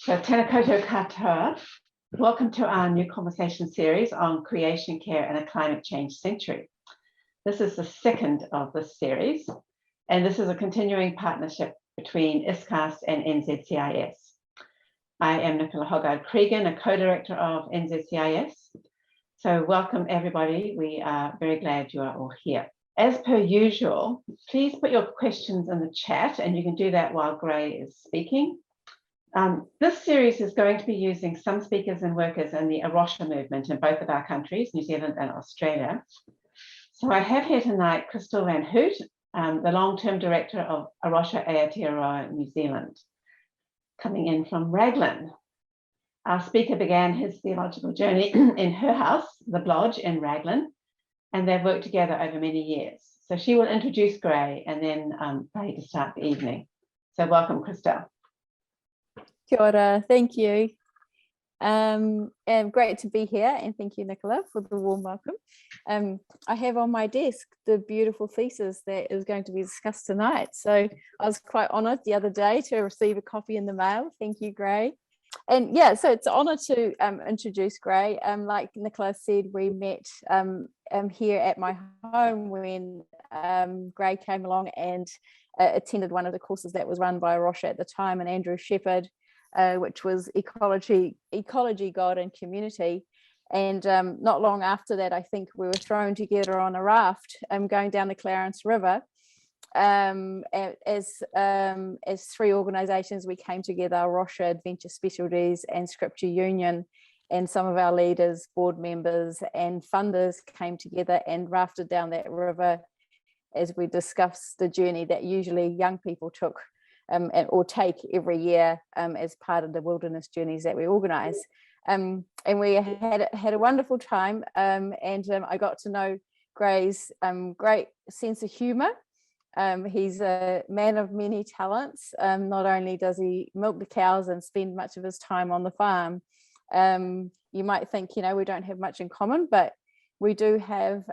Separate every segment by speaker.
Speaker 1: So tēnā koutou katoa. Welcome to our new conversation series on creation care in a climate change century. This is the second of this series, and this is a continuing partnership between ISCAST and NZCIS. I am Nicola Hogarth-Cregan, a co-director of NZCIS. So welcome everybody. We are very glad you are all here. As per usual, please put your questions in the chat, and you can do that while Gray is speaking. This series is going to be using some speakers and workers in the Arosha movement in both of our countries, New Zealand and Australia. So I have here tonight Crystal Van Hoot, the long-term director of Arosha Aotearoa, New Zealand, coming in from Raglan. Our speaker began his theological journey in her house, the Blodge in Raglan, and they've worked together over many years. So she will introduce Gray and then Gray to start the evening. So welcome, Crystal.
Speaker 2: Kia ora, thank you. And great to be here, and thank you, Nicola, for the warm welcome. I have on my desk the beautiful thesis that is going to be discussed tonight. So I was quite honoured the other day to receive a copy in the mail. Thank you, Gray. And yeah, so it's an honour to introduce Gray. Like Nicola said, we met here at my home when Gray came along and attended one of the courses that was run by Arosha at the time, and Andrew Shepherd, which was ecology, God and community. And not long after that, I think we were thrown together on a raft going down the Clarence River. As three organisations, we came together: Arosha, Adventure Specialties and Scripture Union, and some of our leaders, board members and funders came together and rafted down that river as we discussed the journey that usually young people took or take every year as part of the wilderness journeys that we organise. And we had a wonderful time, and I got to know Gray's great sense of humour. He's a man of many talents. Not only does he milk the cows and spend much of his time on the farm, you might think, we don't have much in common, but we do have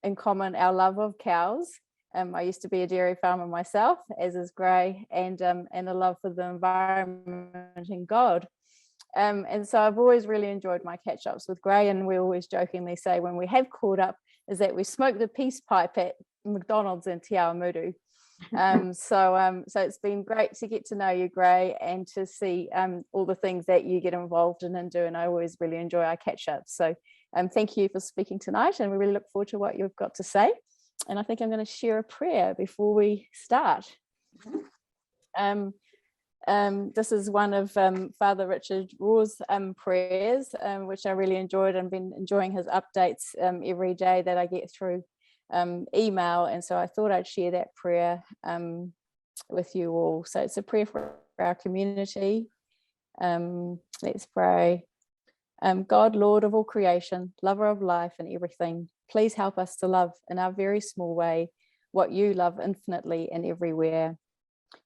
Speaker 2: in common our love of cows. I used to be a dairy farmer myself, as is Gray, and a love for the environment and God. And so I've always really enjoyed my catch-ups with Gray, and we always jokingly say when we have caught up is that we smoked the peace pipe at McDonald's in Te Awamutu. So it's been great to get to know you, Gray, and to see all the things that you get involved in and do, and I always really enjoy our catch-ups. So thank you for speaking tonight, and we really look forward to what you've got to say. And I think I'm going to share a prayer before we start. This is one of Father Richard Raw's prayers, which I really enjoyed, and been enjoying his updates every day that I get through email. And so I thought I'd share that prayer with you all. So it's a prayer for our community. Let's pray. God, Lord of all creation, lover of life and everything, please help us to love in our very small way what you love infinitely and everywhere.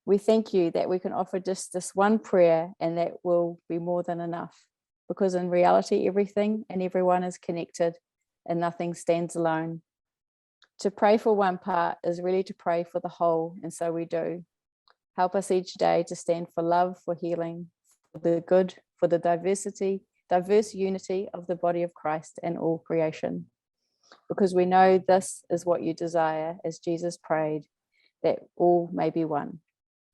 Speaker 2: We thank you that we can offer just this one prayer, and that will be more than enough, because in reality, everything and everyone is connected and nothing stands alone. To pray for one part is really to pray for the whole, and so we do. Help us each day to stand for love, for healing, for the good, for the diverse unity of the body of Christ and all creation. Because we know this is what you desire, as Jesus prayed, that all may be one.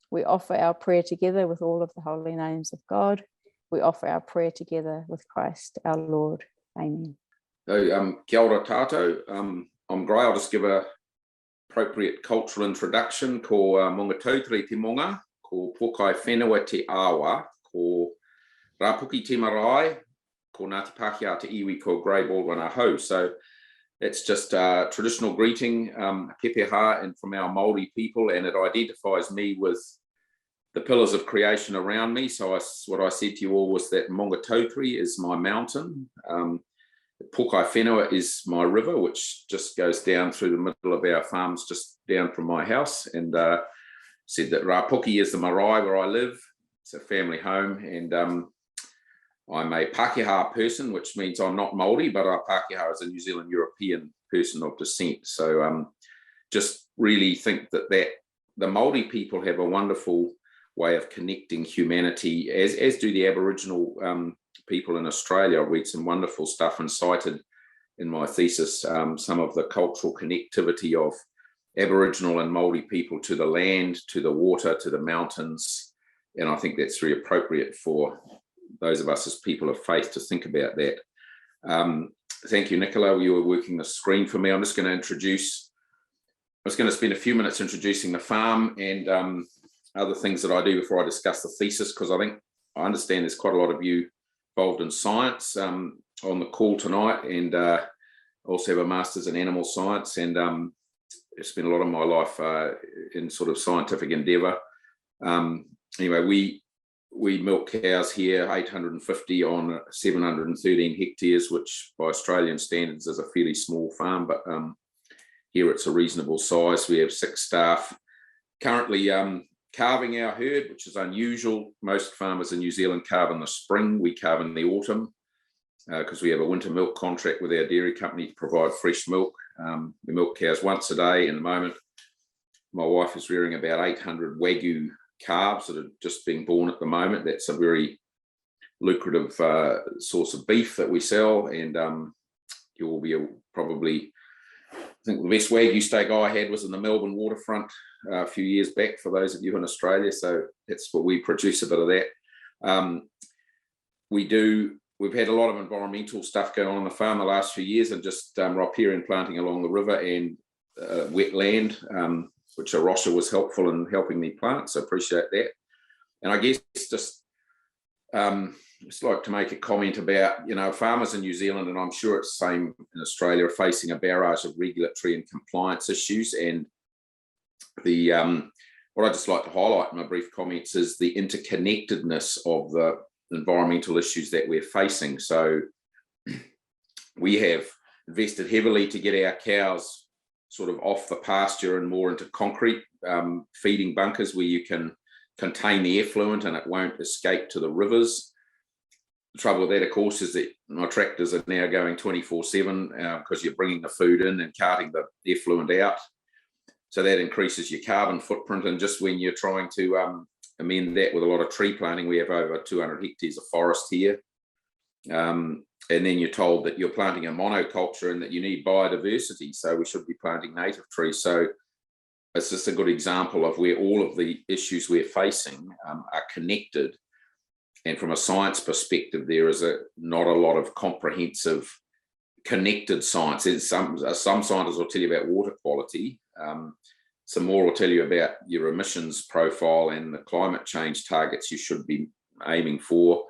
Speaker 2: We offer our prayer together with all of the holy names of God. We offer our prayer together with Christ our Lord. Amen.
Speaker 3: So, kia ora tātou. I'm Gray. I'll just give a appropriate cultural introduction. Ko mongatautere te monga, ko pokai whenua te awa, ko rapuki te marae, ko Ngāti Pākehā te iwi, ko Gray Baldwin aho. So it's just a traditional greeting, kepeha, and from our Māori people, and it identifies me with the pillars of creation around me. So what I said to you all was that Mongatautere is my mountain. Pokai Whenua is my river, which just goes down through the middle of our farms, just down from my house. And said that Rapuki is the marae where I live. It's a family home. And I'm a Pākehā person, which means I'm not Māori, but our Pākehā is a New Zealand European person of descent. So just really think that the Māori people have a wonderful way of connecting humanity, as do the Aboriginal people in Australia. I read some wonderful stuff and cited in my thesis some of the cultural connectivity of Aboriginal and Māori people to the land, to the water, to the mountains. And I think that's very appropriate for those of us as people of faith to think about that. Thank you, Nicola. You were working the screen for me. I'm just going to spend a few minutes introducing the farm and other things that I do before I discuss the thesis, because I understand there's quite a lot of you involved in science on the call tonight, and also have a master's in animal science, and I spent a lot of my life in sort of scientific endeavour. Anyway, we milk cows here, 850 on 713 hectares, which by Australian standards is a fairly small farm, but here it's a reasonable size. We have 6 staff currently calving our herd, which is unusual. Most farmers in New Zealand calve in the spring. We calve in the autumn because we have a winter milk contract with our dairy company to provide fresh milk. We milk cows once a day. In the moment, my wife is rearing about 800 Wagyu calves that are just being born at the moment. That's a very lucrative source of beef that we sell, and you will be probably, I think the best Wagyu steak I had was in the Melbourne waterfront a few years back, for those of you in Australia. So that's what we produce, a bit of that. We've had a lot of environmental stuff going on the farm the last few years, and just riparian planting along the river and wetland, which Arosha was helpful in helping me plant, so appreciate that. And I guess just like to make a comment about, farmers in New Zealand, and I'm sure it's the same in Australia, are facing a barrage of regulatory and compliance issues. And what I'd just like to highlight in my brief comments is the interconnectedness of the environmental issues that we're facing. So we have invested heavily to get our cows sort of off the pasture and more into concrete feeding bunkers where you can contain the effluent and it won't escape to the rivers. The trouble with that, of course, is that my tractors are now going 24/7 because you're bringing the food in and carting the effluent out. So that increases your carbon footprint. And just when you're trying to amend that with a lot of tree planting, we have over 200 hectares of forest here. And then you're told that you're planting a monoculture and that you need biodiversity. So we should be planting native trees. So it's just a good example of where all of the issues we're facing are connected. And from a science perspective, there is not a lot of comprehensive connected science. Some scientists will tell you about water quality. Some more will tell you about your emissions profile and the climate change targets you should be aiming for,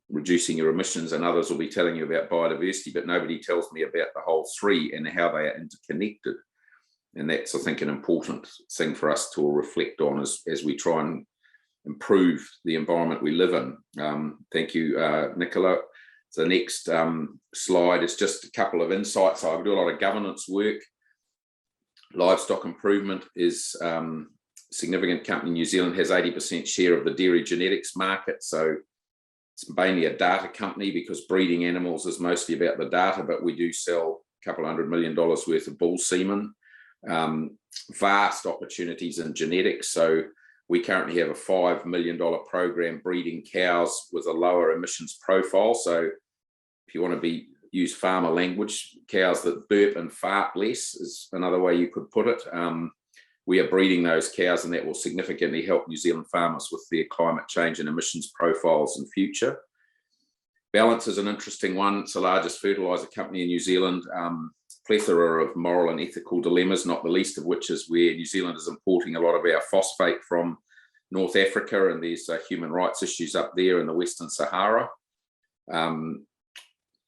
Speaker 3: reducing your emissions, and others will be telling you about biodiversity, but nobody tells me about the whole three and how they are interconnected. And that's, I think, an important thing for us to reflect on as we try and improve the environment we live in. Thank you, Nicola. So the next slide is just a couple of insights. I do a lot of governance work. Livestock Improvement is a significant company in New Zealand, has 80% share of the dairy genetics market. So it's mainly a data company because breeding animals is mostly about the data, but we do sell a couple $100 million worth of bull semen. Vast opportunities in genetics. So we currently have a $5 million program breeding cows with a lower emissions profile. So if you want to use farmer language, cows that burp and fart less is another way you could put it. We are breeding those cows, and that will significantly help New Zealand farmers with their climate change and emissions profiles in future. Ballance is an interesting one. It's the largest fertiliser company in New Zealand. Plethora of moral and ethical dilemmas, not the least of which is where New Zealand is importing a lot of our phosphate from North Africa, and there's human rights issues up there in the Western Sahara.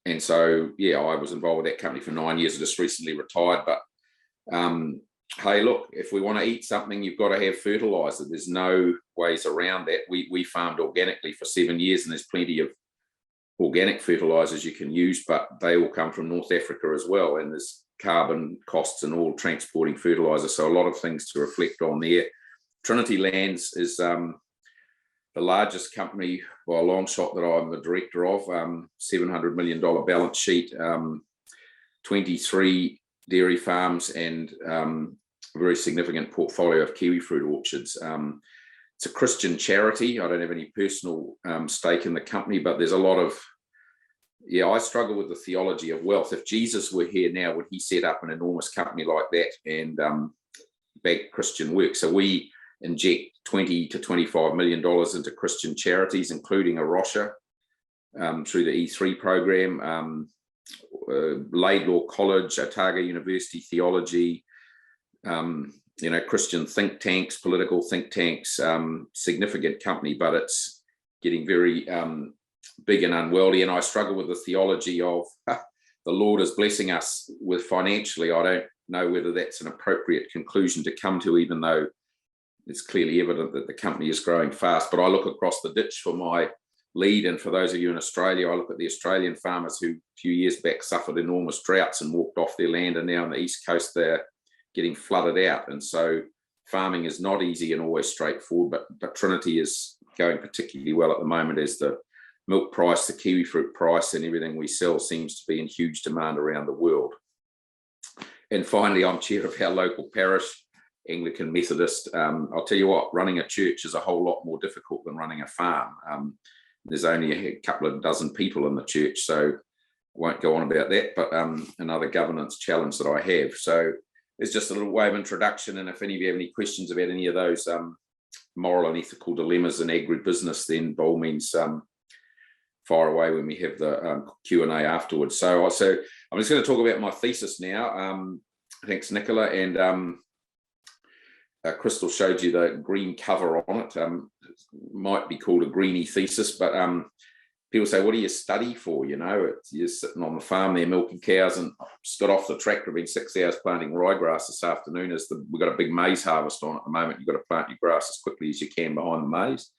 Speaker 3: And so, yeah, I was involved with that company for 9 years. I just recently retired. But hey, look, if we want to eat something, you've got to have fertiliser. There's no ways around that. We farmed organically for 7 years, and there's plenty of organic fertilisers you can use, but they all come from North Africa as well. And there's carbon costs and all transporting fertiliser. So a lot of things to reflect on there. Trinity Lands is the largest company by a long shot that I'm the director of, $700 million balance sheet, 23 dairy farms, and a very significant portfolio of kiwifruit orchards. it's a Christian charity. I don't have any personal stake in the company, but there's a lot of, I struggle with the theology of wealth. If Jesus were here now, would he set up an enormous company like that and back Christian work? So we inject $20 to $25 million into Christian charities, including a Rocha through the E3 program, Laidlaw College, Otago University Theology, Christian think tanks, political think tanks, significant company, but it's getting very big and unworldly. And I struggle with the theology of the Lord is blessing us with financially. I don't know whether that's an appropriate conclusion to come to, even though it's clearly evident that the company is growing fast. But I look across the ditch for my lead, and for those of you in Australia, I look at the Australian farmers who a few years back suffered enormous droughts and walked off their land, and now on the East Coast they're getting flooded out. And so farming is not easy and always straightforward, but Trinity is going particularly well at the moment, as the milk price, the kiwifruit price, and everything we sell seems to be in huge demand around the world. And finally, I'm chair of our local parish, Anglican-Methodist. I'll tell you what, running a church is a whole lot more difficult than running a farm. There's only a couple of dozen people in the church, so I won't go on about that, but another governance challenge that I have. So it's just a little way of introduction, and if any of you have any questions about any of those moral and ethical dilemmas in agribusiness, then by all means fire away when we have the Q&A afterwards. So I'm just going to talk about my thesis now. Thanks, Nicola, and Crystal showed you the green cover on it. It might be called a greeny thesis, but people say, what do you study for? You're sitting on the farm there milking cows, and just got off the tractor, been 6 hours planting ryegrass this afternoon. We've got a big maize harvest on at the moment. You've got to plant your grass as quickly as you can behind the maize.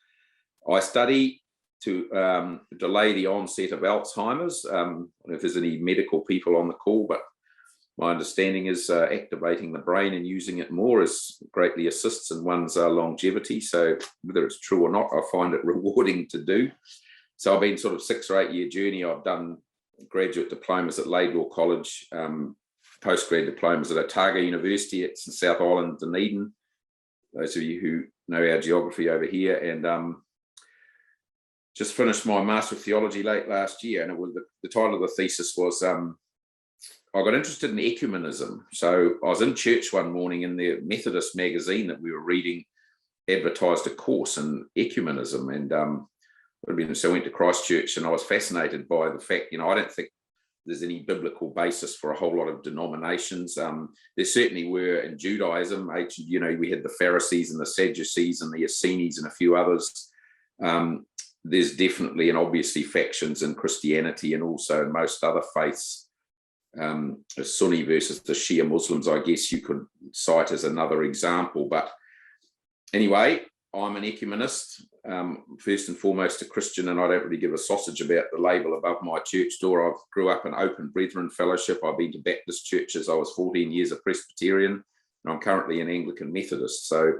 Speaker 3: I study to delay the onset of Alzheimer's. I don't know if there's any medical people on the call, but my understanding is activating the brain and using it more greatly assists in one's longevity. So whether it's true or not, I find it rewarding to do. So I've been sort of 6 or 8 year journey. I've done graduate diplomas at Laidlaw College, postgrad diplomas at Otago University. It's in South Island, Dunedin. Those of you who know our geography over here, and just finished my Master of Theology late last year. And it was the title of the thesis was I got interested in ecumenism. So I was in church one morning, in the Methodist magazine that we were reading advertised a course in ecumenism, and so I went to Christchurch, and I was fascinated by the fact, I don't think there's any biblical basis for a whole lot of denominations. There certainly were in Judaism. We had the Pharisees and the Sadducees and the Essenes and a few others. There's definitely and obviously factions in Christianity and also in most other faiths. The Sunni versus the Shia Muslims, I guess you could cite as another example. But anyway, I'm an ecumenist, first and foremost a Christian, and I don't really give a sausage about the label above my church door. I grew up in Open Brethren Fellowship. I've been to Baptist churches. I was 14 years a Presbyterian, and I'm currently an Anglican-Methodist. So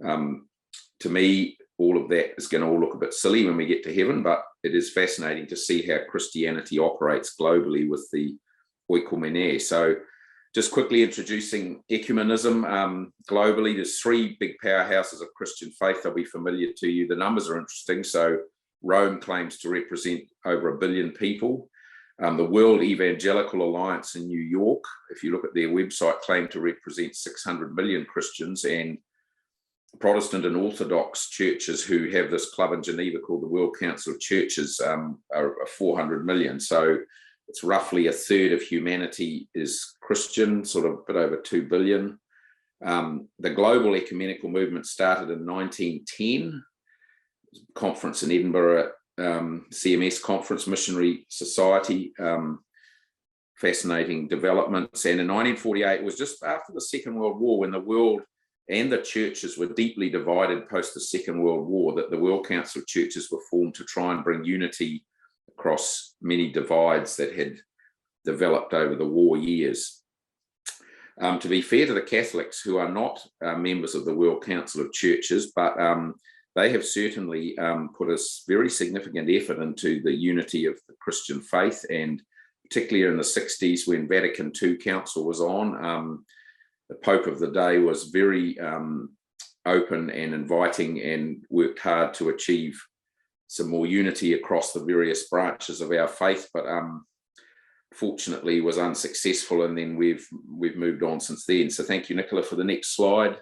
Speaker 3: to me, all of that is going to all look a bit silly when we get to heaven, but it is fascinating to see how Christianity operates globally with the oikoumene. So just quickly introducing ecumenism. Globally, there's 3 big powerhouses of Christian faith. They'll be familiar to you. The numbers are interesting. So Rome claims to represent over 1 billion people. The World Evangelical Alliance in New York, if you look at their website, claim to represent 600 million Christians, and Protestant and Orthodox churches who have this club in Geneva called the World Council of Churches are 400 million. So it's roughly a third of humanity is Christian, sort of a bit over 2 billion. The global ecumenical movement started in 1910, conference in Edinburgh, CMS conference, Missionary Society, fascinating developments. And in 1948, it was just after the Second World War, when the world and the churches were deeply divided post the Second World War, that the World Council of Churches were formed to try and bring unity across many divides that had developed over the war years. To be fair to the Catholics, who are not members of the World Council of Churches, but they have certainly put a very significant effort into the unity of the Christian faith, and particularly in the 60s when Vatican II Council was on, the Pope of the day was very open and inviting, and worked hard to achieve some more unity across the various branches of our faith, but fortunately was unsuccessful, and then we've moved on since then. So thank you, Nicola, for the next slide.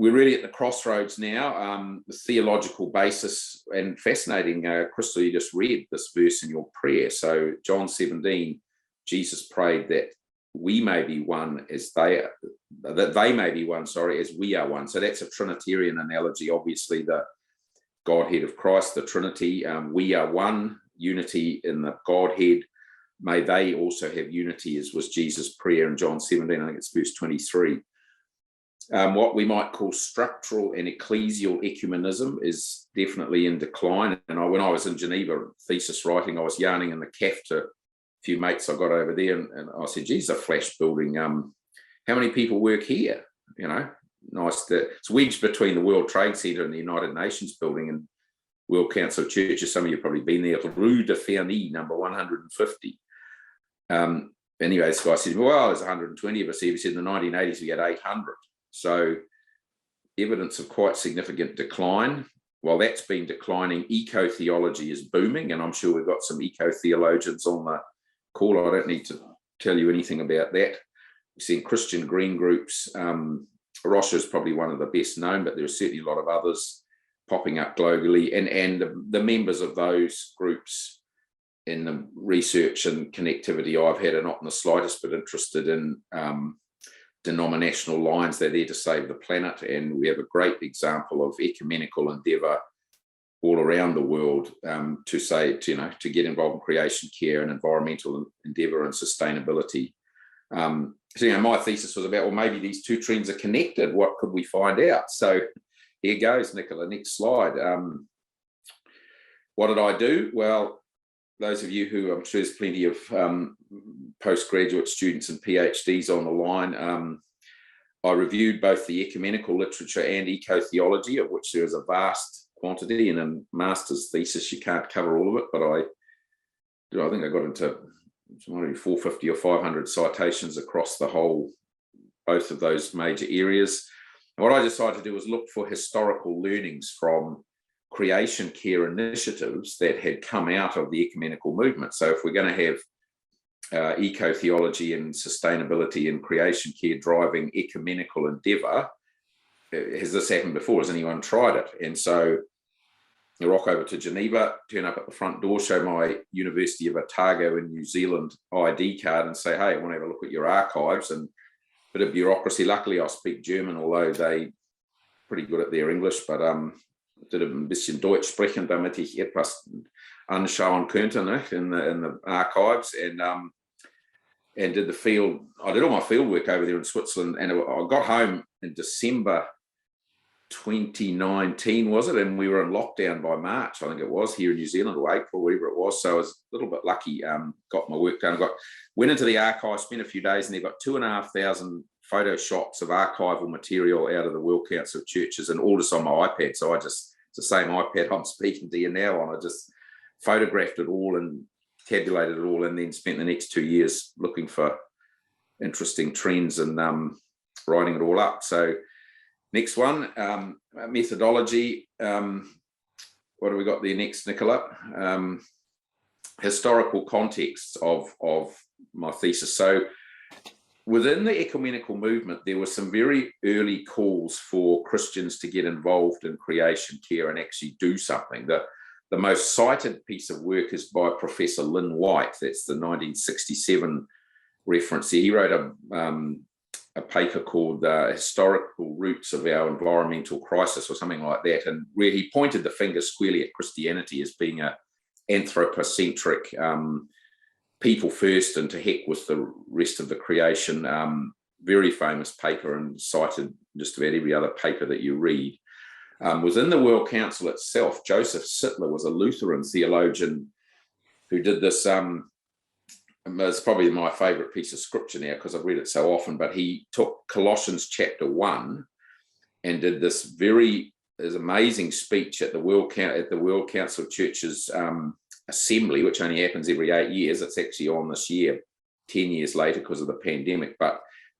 Speaker 3: We're really at the crossroads now, the theological basis, and fascinating, Crystal, you just read this verse in your prayer. So John 17, Jesus prayed that we may be one as they may be one, as we are one. So that's a Trinitarian analogy, obviously the Godhead of Christ, the Trinity. We are one, unity in the Godhead. May they also have unity, as was Jesus' prayer in John 17, I think it's verse 23. What we might call structural and ecclesial ecumenism is definitely in decline. And when I was in Geneva thesis writing, I was yarning in the CAF to a few mates I got over there, and I said, geez, a flash building. How many people work here? You know, nice. It's wedged between the World Trade Center and the United Nations building and World Council Churches. Some of you have probably been there. Rue de Ferny, number 150. Anyway, this guy said, well, there's 120 of us here. He said in the 1980s, we had 800. So evidence of quite significant decline. While that's been declining, eco-theology is booming, and I'm sure we've got some eco-theologians on the call. I don't need to tell you anything about that. We've seen Christian green groups. Roche is probably one of the best known, but there are certainly a lot of others popping up globally, and the members of those groups in the research and connectivity I've had are not in the slightest bit interested in denominational lines. They're there to save the planet, and we have a great example of ecumenical endeavour all around the world to get involved in creation care and environmental endeavour and sustainability. So my thesis was about, well, maybe these two trends are connected. What could we find out? So here goes, Nicola. Next slide. What did I do? Well, those of you who, I'm sure there's plenty of postgraduate students and PhDs on the line, I reviewed both the ecumenical literature and eco-theology, of which there is a vast quantity. In a master's thesis, you can't cover all of it, but I think I got into 450 or 500 citations across both of those major areas. And what I decided to do was look for historical learnings from creation care initiatives that had come out of the ecumenical movement. So if we're going to have eco-theology and sustainability and creation care driving ecumenical endeavour, has this happened before? Has anyone tried it? And so I rock over to Geneva, turn up at the front door, show my University of Otago in New Zealand ID card and say, hey, I want to have a look at your archives, and a bit of bureaucracy. Luckily, I speak German, although they pretty good at their English, but did ein bisschen Deutsch sprechen, damit ich etwas anschauen könnte, ne, in the archives, and did the field. I did all my field work over there in Switzerland, and I got home in December 2019, was it? And we were in lockdown by March, I think it was, here in New Zealand, or April, whatever it was. So I was a little bit lucky, got my work done. Went into the archive, spent a few days, and they've got 2,500 photoshops of archival material out of the World Council of Churches, and all just on my iPad. So it's the same iPad I'm speaking to you now on. I just photographed it all and tabulated it all, and then spent the next 2 years looking for interesting trends and writing it all up. So next one, methodology. What have we got there next, Nicola? Historical context of my thesis. So within the ecumenical movement, there were some very early calls for Christians to get involved in creation care and actually do something. The most cited piece of work is by Professor Lynn White. That's the 1967 reference. He wrote a paper called Historical Roots of Our Environmental Crisis, or something like that, and where he pointed the finger squarely at Christianity as being an anthropocentric, people first, and to heck with the rest of the creation. Very famous paper, and cited just about every other paper that you read. Within the World Council itself, Joseph Sittler was a Lutheran theologian who did this. It's probably my favourite piece of scripture now because I've read it so often, but he took Colossians chapter 1 and did this amazing speech at the World Council of Churches assembly, which only happens every 8 years. It's actually on this year, 10 years later because of the pandemic.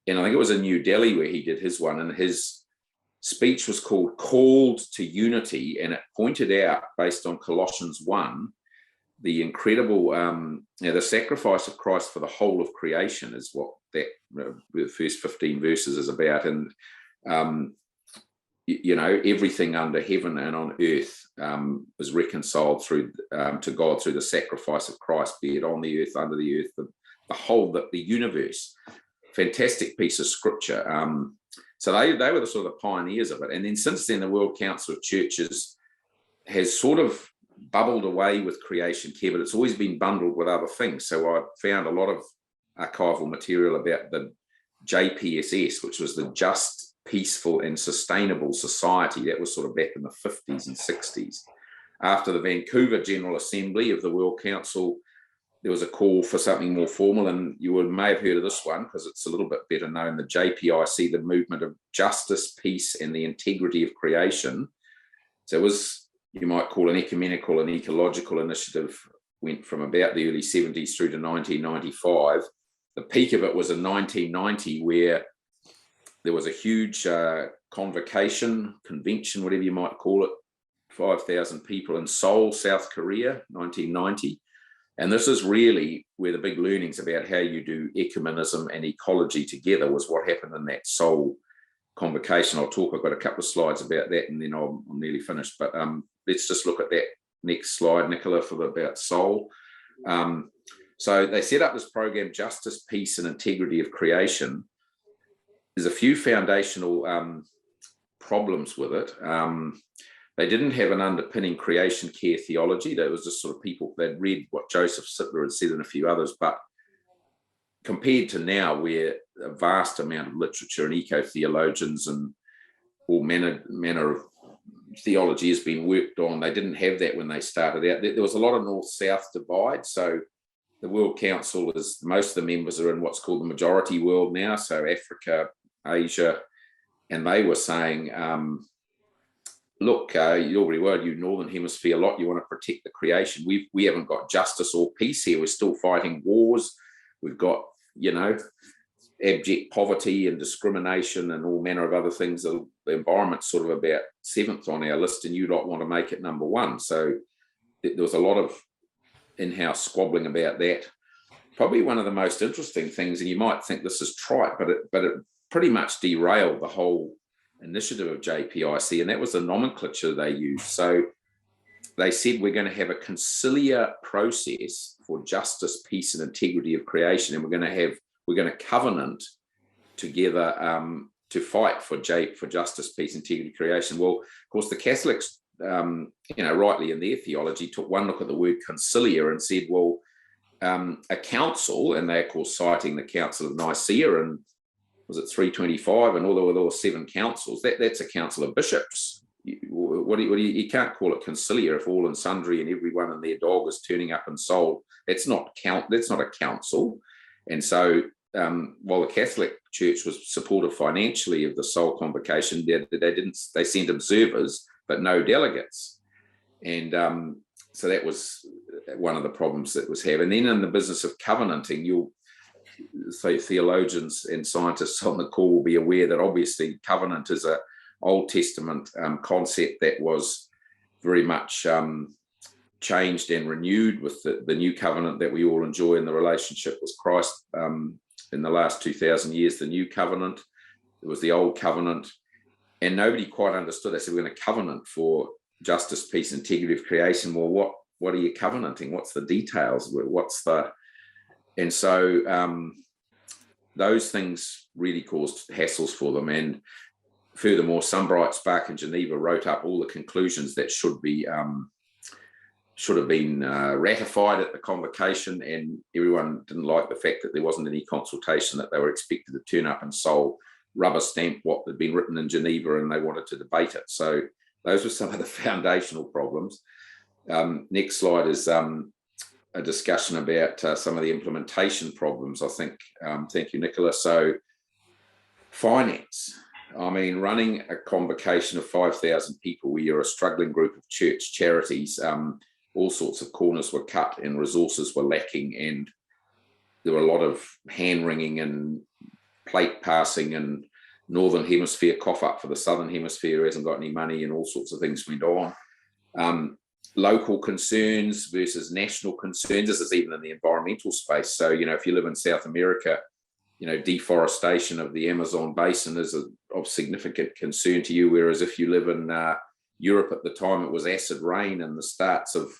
Speaker 3: And I think it was in New Delhi where he did his one, and his speech was called Called to Unity, and it pointed out, based on Colossians 1, the incredible, the sacrifice of Christ for the whole of creation is what that the first 15 verses is about. And, everything under heaven and on earth was reconciled through to God through the sacrifice of Christ, be it on the earth, under the earth, the whole, the universe. Fantastic piece of scripture. So they were the sort of the pioneers of it. And then since then, the World Council of Churches has sort of bubbled away with creation care, but it's always been bundled with other things. So I found a lot of archival material about the JPSS, which was the Just, Peaceful and Sustainable Society. That was sort of back in the 50s and 60s. After the Vancouver General Assembly of the World Council, there was a call for something more formal, and you may have heard of this one because it's a little bit better known, the JPIC, the Movement of Justice, Peace and the Integrity of Creation. So it was, you might call, an ecumenical and ecological initiative, went from about the early 70s through to 1995. The peak of it was in 1990, where there was a huge convention, whatever you might call it, 5,000 people in Seoul, South Korea, 1990. And this is really where the big learnings about how you do ecumenism and ecology together was what happened in that Seoul convocation. I've got a couple of slides about that, and then I'm nearly finished. But let's just look at that next slide, Nicola, about Seoul. So they set up this program, Justice, Peace and Integrity of Creation. There's a few foundational problems with it. They didn't have an underpinning creation care theology. That was just sort of people, they'd read what Joseph Sittler had said and a few others, but compared to now, where a vast amount of literature and eco-theologians and all manner of theology has been worked on, they didn't have that when they started out. There was a lot of north-south divide. So the World Council most of the members are in what's called the majority world now, so Africa, Asia, and they were saying, look, you already were, you Northern Hemisphere lot, you want to protect the creation. We haven't got justice or peace here. We're still fighting wars. We've got, abject poverty and discrimination and all manner of other things. The environment's sort of about 7th on our list, and you don't want to make it number 1. So there was a lot of in-house squabbling about that. Probably one of the most interesting things, and you might think this is trite, but it pretty much derailed the whole initiative of JPIC, and that was the nomenclature they used. So they said, we're going to have a conciliar process for justice, peace and integrity of creation, and we're going to covenant together to fight for justice, peace, integrity, creation. Well, of course, the Catholics, rightly in their theology, took one look at the word conciliar and said, well, a council, and they're, of course, citing the Council of Nicaea, and was it 325, and all there were 7 councils. That's a council of bishops. You can't call it conciliar if all and sundry and everyone and their dog is turning up and sold. That's not a council. And so while the Catholic Church was supportive financially of the Seoul Convocation, they sent observers but no delegates, and so that was one of the problems that was having. And then in the business of covenanting, you'll say theologians and scientists on the call will be aware that obviously covenant is a Old Testament concept that was very much changed and renewed with the new covenant that we all enjoy in the relationship with Christ. In the last 2,000 years, the new covenant, there was the old covenant, and nobody quite understood. They said, we're going to covenant for justice, peace, integrity of creation. Well, what are you covenanting? What's the details? And so those things really caused hassles for them. And furthermore, Sunbright, Spark and Geneva wrote up all the conclusions that should have been ratified at the convocation, and everyone didn't like the fact that there wasn't any consultation, that they were expected to turn up and rubber stamp what had been written in Geneva, and they wanted to debate it. So those were some of the foundational problems. Next slide is a discussion about some of the implementation problems, I think. Thank you, Nicola. So finance. I mean, running a convocation of 5,000 people where you're a struggling group of church charities, all sorts of corners were cut and resources were lacking, and there were a lot of hand-wringing and plate passing and Northern Hemisphere cough up for the Southern Hemisphere, hasn't got any money, and all sorts of things went on. Local concerns versus national concerns. This is even in the environmental space. So, if you live in South America, deforestation of the Amazon basin is of significant concern to you, whereas if you live in Europe at the time, it was acid rain and the starts of,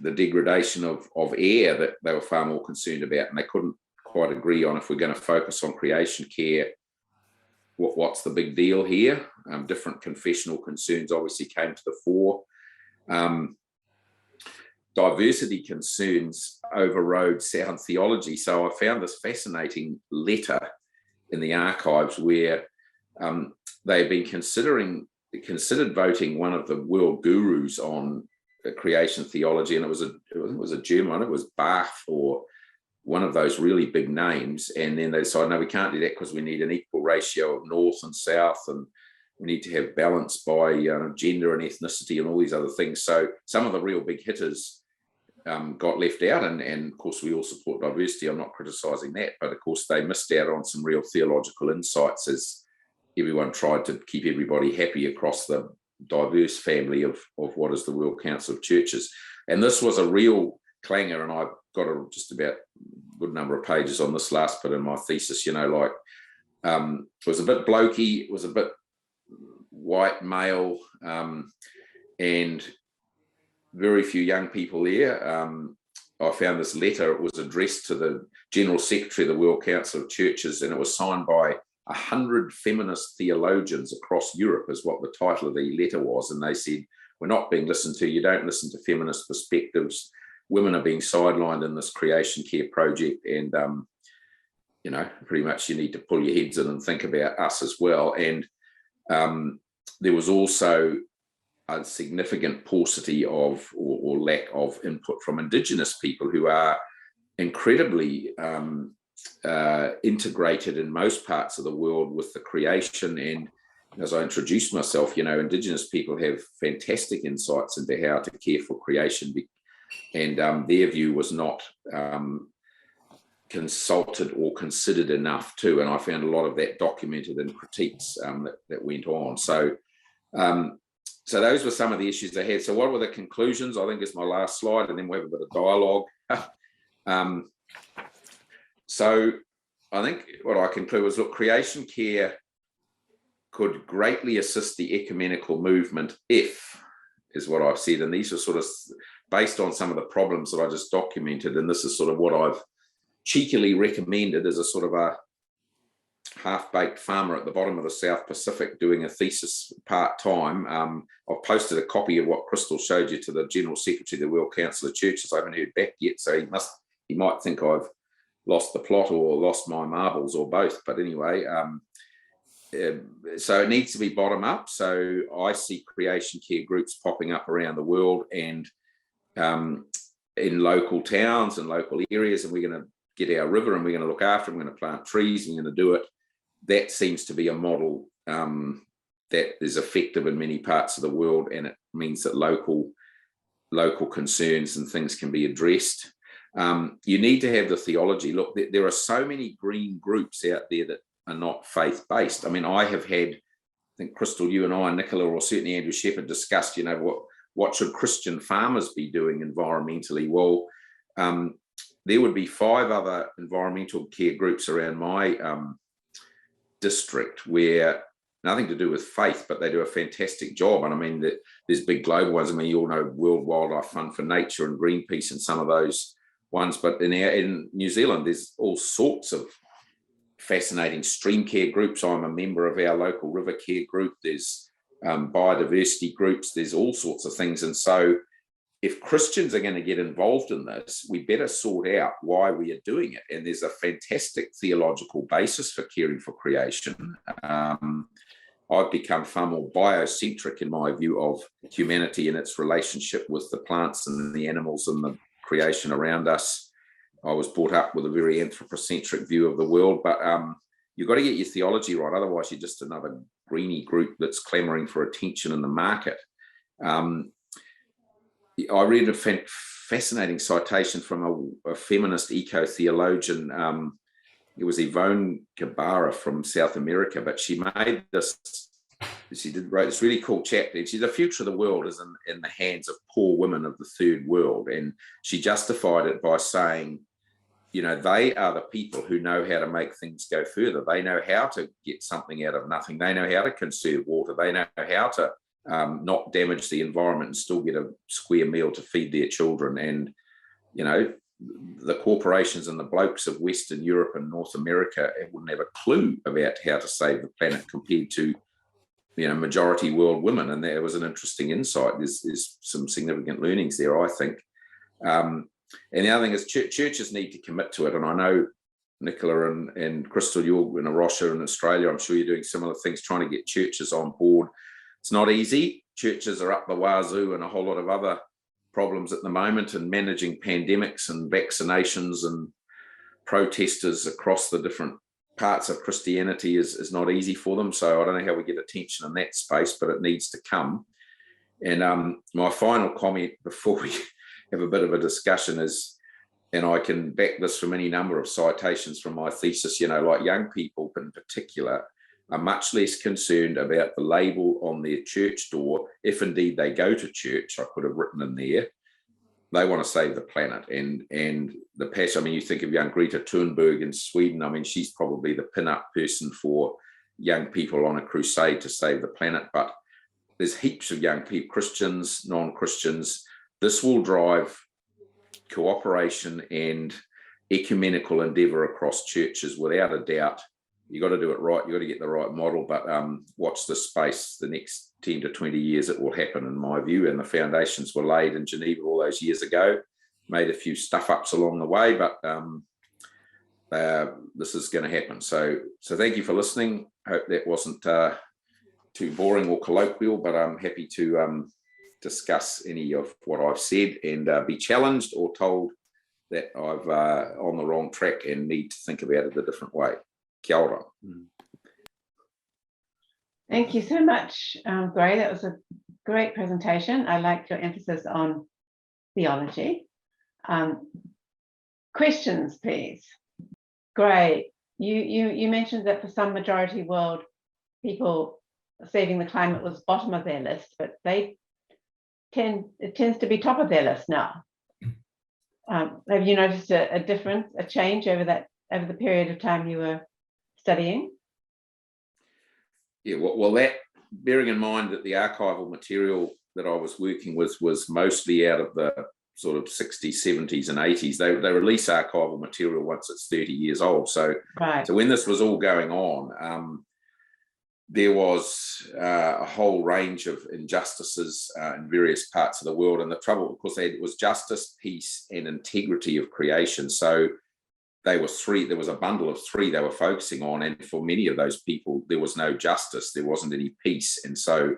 Speaker 3: the degradation of air that they were far more concerned about, and they couldn't quite agree on if we're going to focus on creation care, what's the big deal here. Different confessional concerns obviously came to the fore. Diversity concerns overrode sound theology. So I found this fascinating letter in the archives where they had been considered voting one of the world gurus on creation theology, and it was a German one. It was Bach or one of those really big names, and then they decided, no, we can't do that because we need an equal ratio of north and south, and we need to have balance by gender and ethnicity and all these other things. So some of the real big hitters got left out, and of course we all support diversity. I'm not criticising that, but of course they missed out on some real theological insights as everyone tried to keep everybody happy across the diverse family of what is the World Council of Churches. And this was a real clangor, and I've got just about a good number of pages on this last bit in my thesis. It was a bit blokey, it was a bit white male, and very few young people there. I found this letter. It was addressed to the General Secretary of the World Council of Churches, and it was signed by 100 feminist theologians across Europe, is what the title of the letter was. And they said, we're not being listened to. You don't listen to feminist perspectives. Women are being sidelined in this creation care project, and pretty much you need to pull your heads in and think about us as well. And there was also a significant paucity of or lack of input from Indigenous people, who are incredibly integrated in most parts of the world with the creation. And as I introduced myself, Indigenous people have fantastic insights into how to care for creation, and their view was not consulted or considered enough too. And I found a lot of that documented in critiques that went on. So those were some of the issues they had. So what were the conclusions? I think it's my last slide, and then we'll have a bit of dialogue. So I think what I conclude was, look, creation care could greatly assist the ecumenical movement if, is what I've said. And these are sort of based on some of the problems that I just documented. And this is sort of what I've cheekily recommended as a sort of a half-baked farmer at the bottom of the South Pacific doing a thesis part-time. I've posted a copy of what Crystal showed you to the General Secretary of the World Council of Churches. I haven't heard back yet, so he might think I've lost the plot or lost my marbles or both. But anyway, so it needs to be bottom up. So I see creation care groups popping up around the world and in local towns and local areas, and we're going to get our river and we're going to look after it, we're going to plant trees, and we're going to do it. That seems to be a model that is effective in many parts of the world, and it means that local concerns and things can be addressed. You need to have the theology. Look, there are so many green groups out there that are not faith-based. I mean, I have had, I think, Crystal, you and I, and Nicola, or certainly Andrew Shepherd, discussed, what should Christian farmers be doing environmentally? Well, there would be 5 other environmental care groups around my district where nothing to do with faith, but they do a fantastic job. And I mean, there's big global ones. I mean, you all know World Wildlife Fund for Nature and Greenpeace and some of those ones. But in New Zealand, there's all sorts of fascinating stream care groups. I'm a member of our local river care group. There's biodiversity groups. There's all sorts of things. And so if Christians are going to get involved in this, we better sort out why we are doing it. And there's a fantastic theological basis for caring for creation. I've become far more biocentric in my view of humanity and its relationship with the plants and the animals and the creation around us. I was brought up with a very anthropocentric view of the world, but you've got to get your theology right. Otherwise, you're just another greenie group that's clamoring for attention in the market. I read a fascinating citation from a feminist eco-theologian it was Yvonne Cabarra from South America, but she made this, wrote this really cool chapter. And she's the future of the world is in the hands of poor women of the third world. And she justified it by saying, you know, they are the people who know how to make things go further. They know how to get something out of nothing. They know how to conserve water. They know how to not damage the environment and still get a square meal to feed their children. And, you know, the corporations and the blokes of Western Europe and North America wouldn't have a clue about how to save the planet compared to, you know, majority world women. And there was an interesting insight. There's some significant learnings there, I think. And the other thing is churches need to commit to it. And I know, Nicola and Crystal, you're in Arusha in Australia. I'm sure you're doing similar things, trying to get churches on board. It's not easy. Churches are up the wazoo and a whole lot of other problems at the moment, and managing pandemics and vaccinations and protesters across the different parts of Christianity is not easy for them. So I don't know how we get attention in that space, but it needs to come. And my final comment before we have a bit of a discussion is, and I can back this from any number of citations from my thesis, you know, like young people in particular are much less concerned about the label on their church door, if indeed they go to church. I could have written in there, they want to save the planet. And the passion, I mean, you think of young Greta Thunberg in Sweden, I mean, she's probably the pin-up person for young people on a crusade to save the planet. But there's heaps of young people, Christians, non-Christians. This will drive cooperation and ecumenical endeavour across churches without a doubt. You got to do it right. You got to get the right model, but watch this space. The next 10 to 20 years, it will happen, in my view. And the foundations were laid in Geneva all those years ago. Made a few stuff ups along the way, but this is going to happen. So thank you for listening. Hope that wasn't too boring or colloquial, but I'm happy to discuss any of what I've said and be challenged or told that I've on the wrong track and need to think about it a different way. Kia ora.
Speaker 1: Thank you so much, Gray. That was a great presentation. I liked your emphasis on theology. Questions, please. Gray, you mentioned that for some majority world people, saving the climate was bottom of their list, but it tends to be top of their list now. Have you noticed a difference, a change over the period of time you were studying?
Speaker 3: Yeah, well, that, bearing in mind that the archival material that I was working with was mostly out of the sort of 60s, 70s and 80s. They release archival material once it's 30 years old. So, right. So when this was all going on, there was a whole range of injustices in various parts of the world. And the trouble, of course, it was justice, peace and integrity of creation. So there was a bundle of three they were focusing on. And for many of those people, there was no justice, there wasn't any peace. And so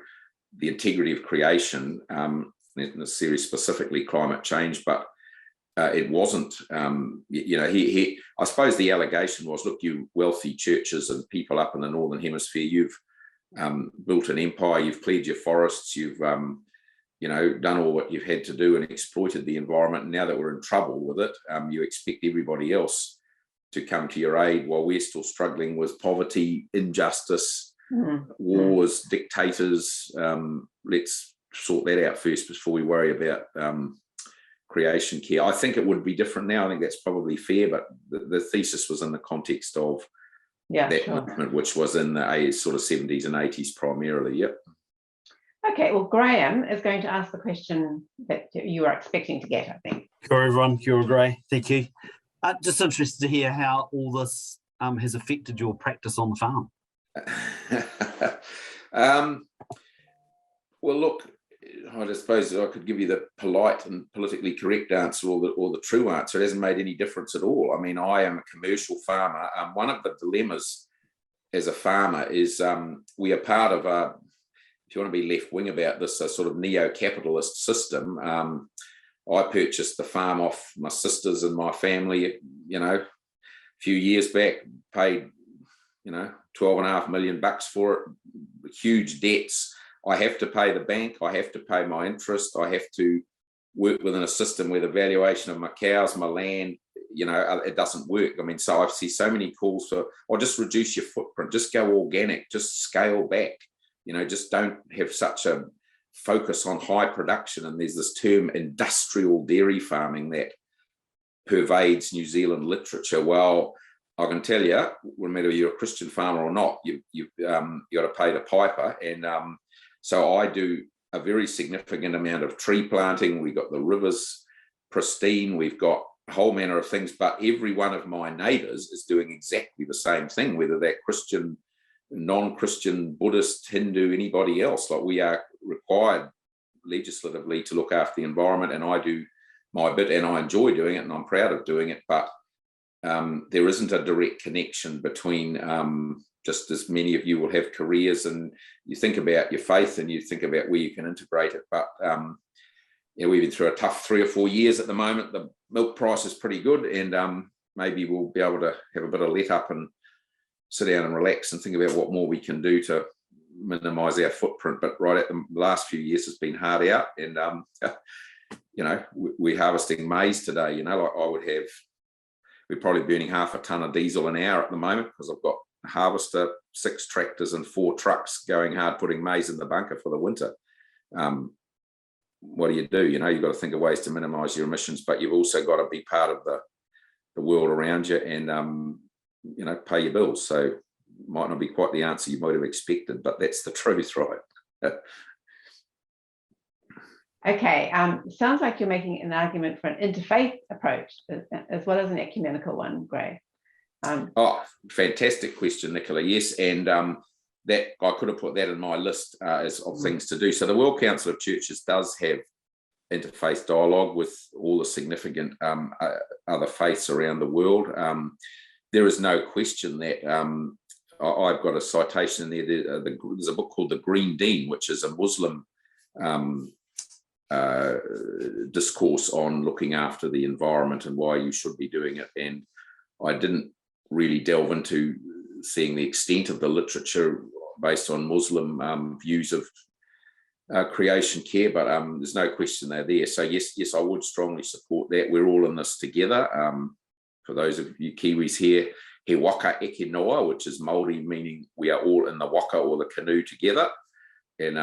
Speaker 3: the integrity of creation, in the series specifically climate change, but it wasn't, you know, I suppose the allegation was, look, you wealthy churches and people up in the Northern Hemisphere, you've built an empire, you've cleared your forests, you've, you know, done all what you've had to do and exploited the environment. And now that we're in trouble with it, you expect everybody else to come to your aid while we're still struggling with poverty, injustice, wars, dictators. Let's sort that out first before we worry about creation care. I think it would be different now. I think that's probably fair, but the thesis was in the context of that movement, which was in the sort of 70s and 80s primarily. Yep. Okay, well, Graham is going to ask the question that you were expecting to get, I think.
Speaker 4: Kia ora, everyone. Kia ora, Gray. Thank you. Just interested to hear how all this has affected your practice on the farm.
Speaker 3: Well, look, I suppose I could give you the polite and politically correct answer or the true answer. It hasn't made any difference at all. I mean, I am a commercial farmer. One of the dilemmas as a farmer is we are part of if you want to be left-wing about this, a sort of neo-capitalist system. I purchased the farm off my sisters and my family, you know, a few years back, paid, you know, $12.5 million for it, huge debts. I have to pay the bank, I have to pay my interest, I have to work within a system where the valuation of my cows, my land, it doesn't work. I mean, so I see so many calls for, or just reduce your footprint, just go organic, just scale back, just don't have such a focus on high production. And there's this term industrial dairy farming that pervades New Zealand literature. Well, I can tell you, no matter you're a Christian farmer or not, you got to pay the piper. And so I do a very significant amount of tree planting. We got the rivers pristine. We've got a whole manner of things, but every one of my neighbours is doing exactly the same thing, whether they're Christian, non-Christian, Buddhist, Hindu, anybody else. Like, we are required legislatively to look after the environment, and I do my bit, and I enjoy doing it, and I'm proud of doing it. But there isn't a direct connection between, just as many of you will have careers, and you think about your faith and you think about where you can integrate it. But we've been through a tough 3 or 4 years at the moment. The milk price is pretty good, and maybe we'll be able to have a bit of let up and sit down and relax and think about what more we can do to minimise our footprint. But right at the last few years, it's been hard out, and we're harvesting maize today. We're probably burning half a tonne of diesel an hour at the moment, because I've got a harvester, 6 tractors and 4 trucks going hard putting maize in the bunker for the winter. What do? You've got to think of ways to minimise your emissions, but you've also got to be part of the world around you, and pay your bills. So might not be quite the answer you might have expected, but that's the truth, right?
Speaker 1: Okay, sounds like you're making an argument for an interfaith approach as well as an ecumenical one, Gray.
Speaker 3: Fantastic question, Nicola. Yes, and that I could have put that in my list as of things to do. So the World Council of Churches does have interfaith dialogue with all the significant other faiths around the world. There is no question that I've got a citation in there. There's a book called The Green Dean, which is a Muslim discourse on looking after the environment and why you should be doing it. And I didn't really delve into seeing the extent of the literature based on Muslim views of creation care, but there's no question they're there. So yes, I would strongly support that. We're all in this together. For those of you Kiwis here, he waka eke noa, which is Māori, meaning we are all in the waka or the canoe together. And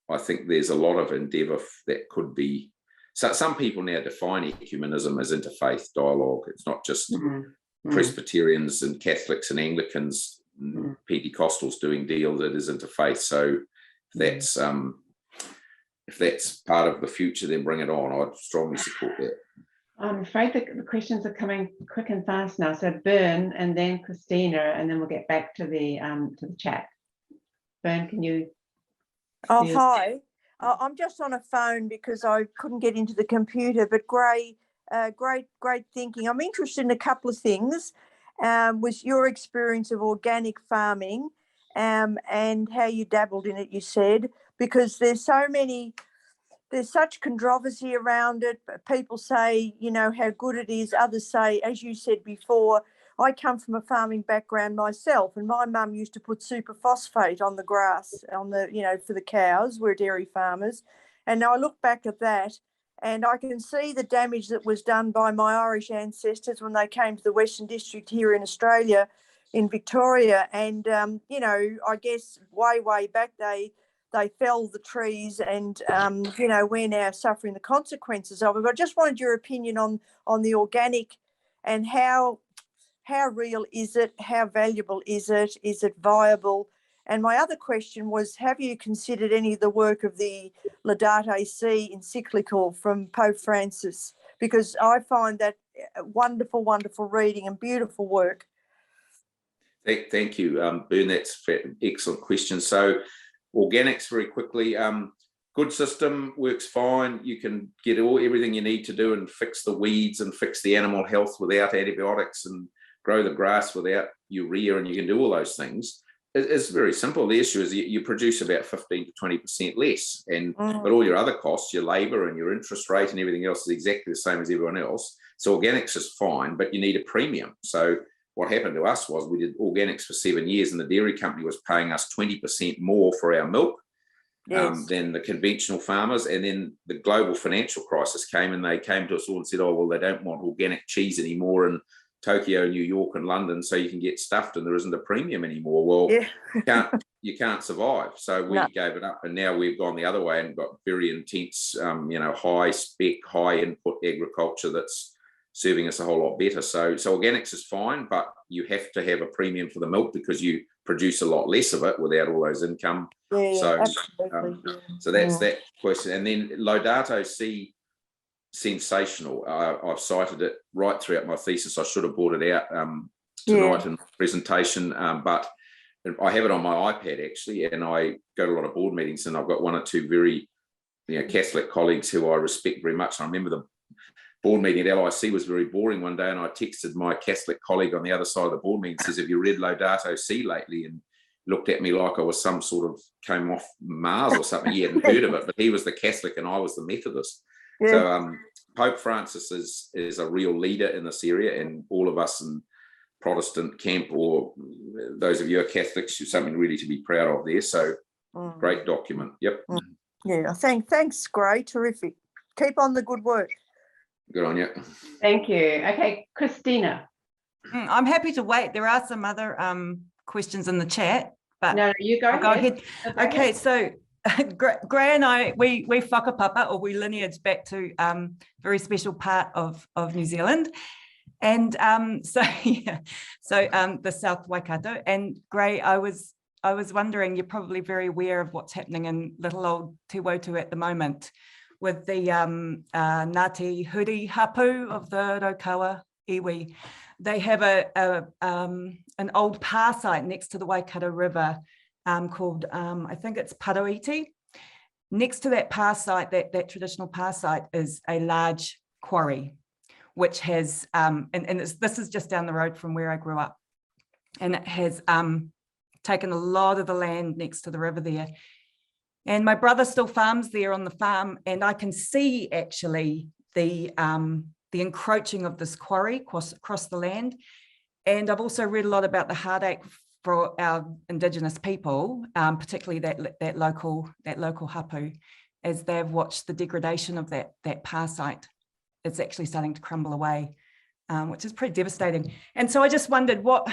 Speaker 3: I think there's a lot of endeavour that could be. So some people now define ecumenism as interfaith dialogue. It's not just Presbyterians and Catholics and Anglicans, Pentecostals doing deals. It is interfaith. So if that's part of the future, then bring it on. I'd strongly support that.
Speaker 1: I'm afraid the questions are coming quick and fast now. So Bern, and then Christina, and then we'll get back to the chat. Bern, can you?
Speaker 5: Oh, hi. I'm just on a phone because I couldn't get into the computer, but Gray, great thinking. I'm interested in a couple of things, with your experience of organic farming and how you dabbled in it, you said, because there's such controversy around it. People say, how good it is. Others say, as you said before, I come from a farming background myself, and my mum used to put superphosphate on the grass, for the cows. We're dairy farmers. And now I look back at that and I can see the damage that was done by my Irish ancestors when they came to the Western District here in Australia, in Victoria. And, I guess way back they felled the trees, and, we're now suffering the consequences of it. But I just wanted your opinion on the organic, and how real is it? How valuable is it? Is it viable? And my other question was, have you considered any of the work of the Laudate Si encyclical from Pope Francis? Because I find that wonderful, wonderful reading and beautiful work.
Speaker 3: Thank you, Bern. That's an excellent question. So organics, very quickly, good system, works fine. You can get everything you need to do and fix the weeds and fix the animal health without antibiotics and grow the grass without urea, and you can do all those things. It's very simple. The issue is you produce about 15 to 20% less, but all your other costs, your labour and your interest rate and everything else is exactly the same as everyone else. So organics is fine, but you need a premium. So what happened to us was we did organics for 7 years, and the dairy company was paying us 20% more for our milk
Speaker 5: Yes.
Speaker 3: than the conventional farmers. And then the global financial crisis came, and they came to us all and said, oh, well, they don't want organic cheese anymore in Tokyo, New York and London, so you can get stuffed and there isn't a premium anymore. Well,
Speaker 5: Yeah.
Speaker 3: you can't survive. So we gave it up, and now we've gone the other way and got very intense, high spec, high input agriculture that's serving us a whole lot better. So organics is fine, but you have to have a premium for the milk because you produce a lot less of it without all those income. So that's that question. And then Laudato Si, sensational. I've cited it right throughout my thesis. I should have brought it out tonight in the presentation, but I have it on my iPad actually, and I go to a lot of board meetings, and I've got one or two very Catholic colleagues who I respect very much. I remember the board meeting at LIC was very boring one day, and I texted my Catholic colleague on the other side of the board meeting and says, have you read Laudato Si lately? And looked at me like I was some sort of came off Mars or something. He hadn't heard of it, but he was the Catholic and I was the Methodist. So Pope Francis is a real leader in this area, and all of us in Protestant camp, or those of you who are Catholics, you're something really to be proud of there. So great document. Yep.
Speaker 5: Yeah, thanks, Gray. Terrific. Keep on the good work.
Speaker 3: Good on you.
Speaker 1: Thank you. Okay, Christina.
Speaker 6: I'm happy to wait. There are some other questions in the chat, but
Speaker 1: No, you go ahead.
Speaker 6: Go ahead.
Speaker 1: Okay,
Speaker 6: Okay, so Gray and I, we whakapapa, or we lineage back to a very special part of New Zealand. And the South Waikato. And Gray, I was wondering, you're probably very aware of what's happening in little old Te Wotu at the moment with the Ngāti Huri hapu of the Raukawa iwi. They have an old pā site next to the Waikato River called, I think it's Paruiti. Next to that pā site, that traditional pā site, is a large quarry, which has, this is just down the road from where I grew up. And it has taken a lot of the land next to the river there. And my brother still farms there on the farm, and I can see actually the encroaching of this quarry across the land. And I've also read a lot about the heartache for our Indigenous people, particularly that local hapu, as they've watched the degradation of that pā site. It's actually starting to crumble away, which is pretty devastating. And so I just wondered, what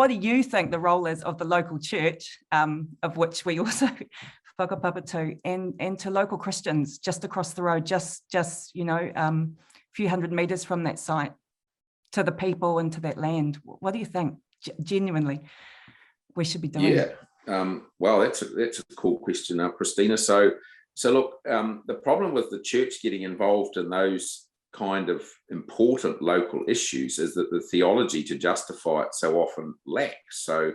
Speaker 6: do you think the role is of the local church, of which we also whakapapa to, and to local Christians just across the road, just a few hundred meters from that site, to the people and to that land? What do you think genuinely we should be doing?
Speaker 3: Yeah, well, that's a cool question, Christina. So look, the problem with the church getting involved in those kind of important local issues is that the theology to justify it so often lacks. So,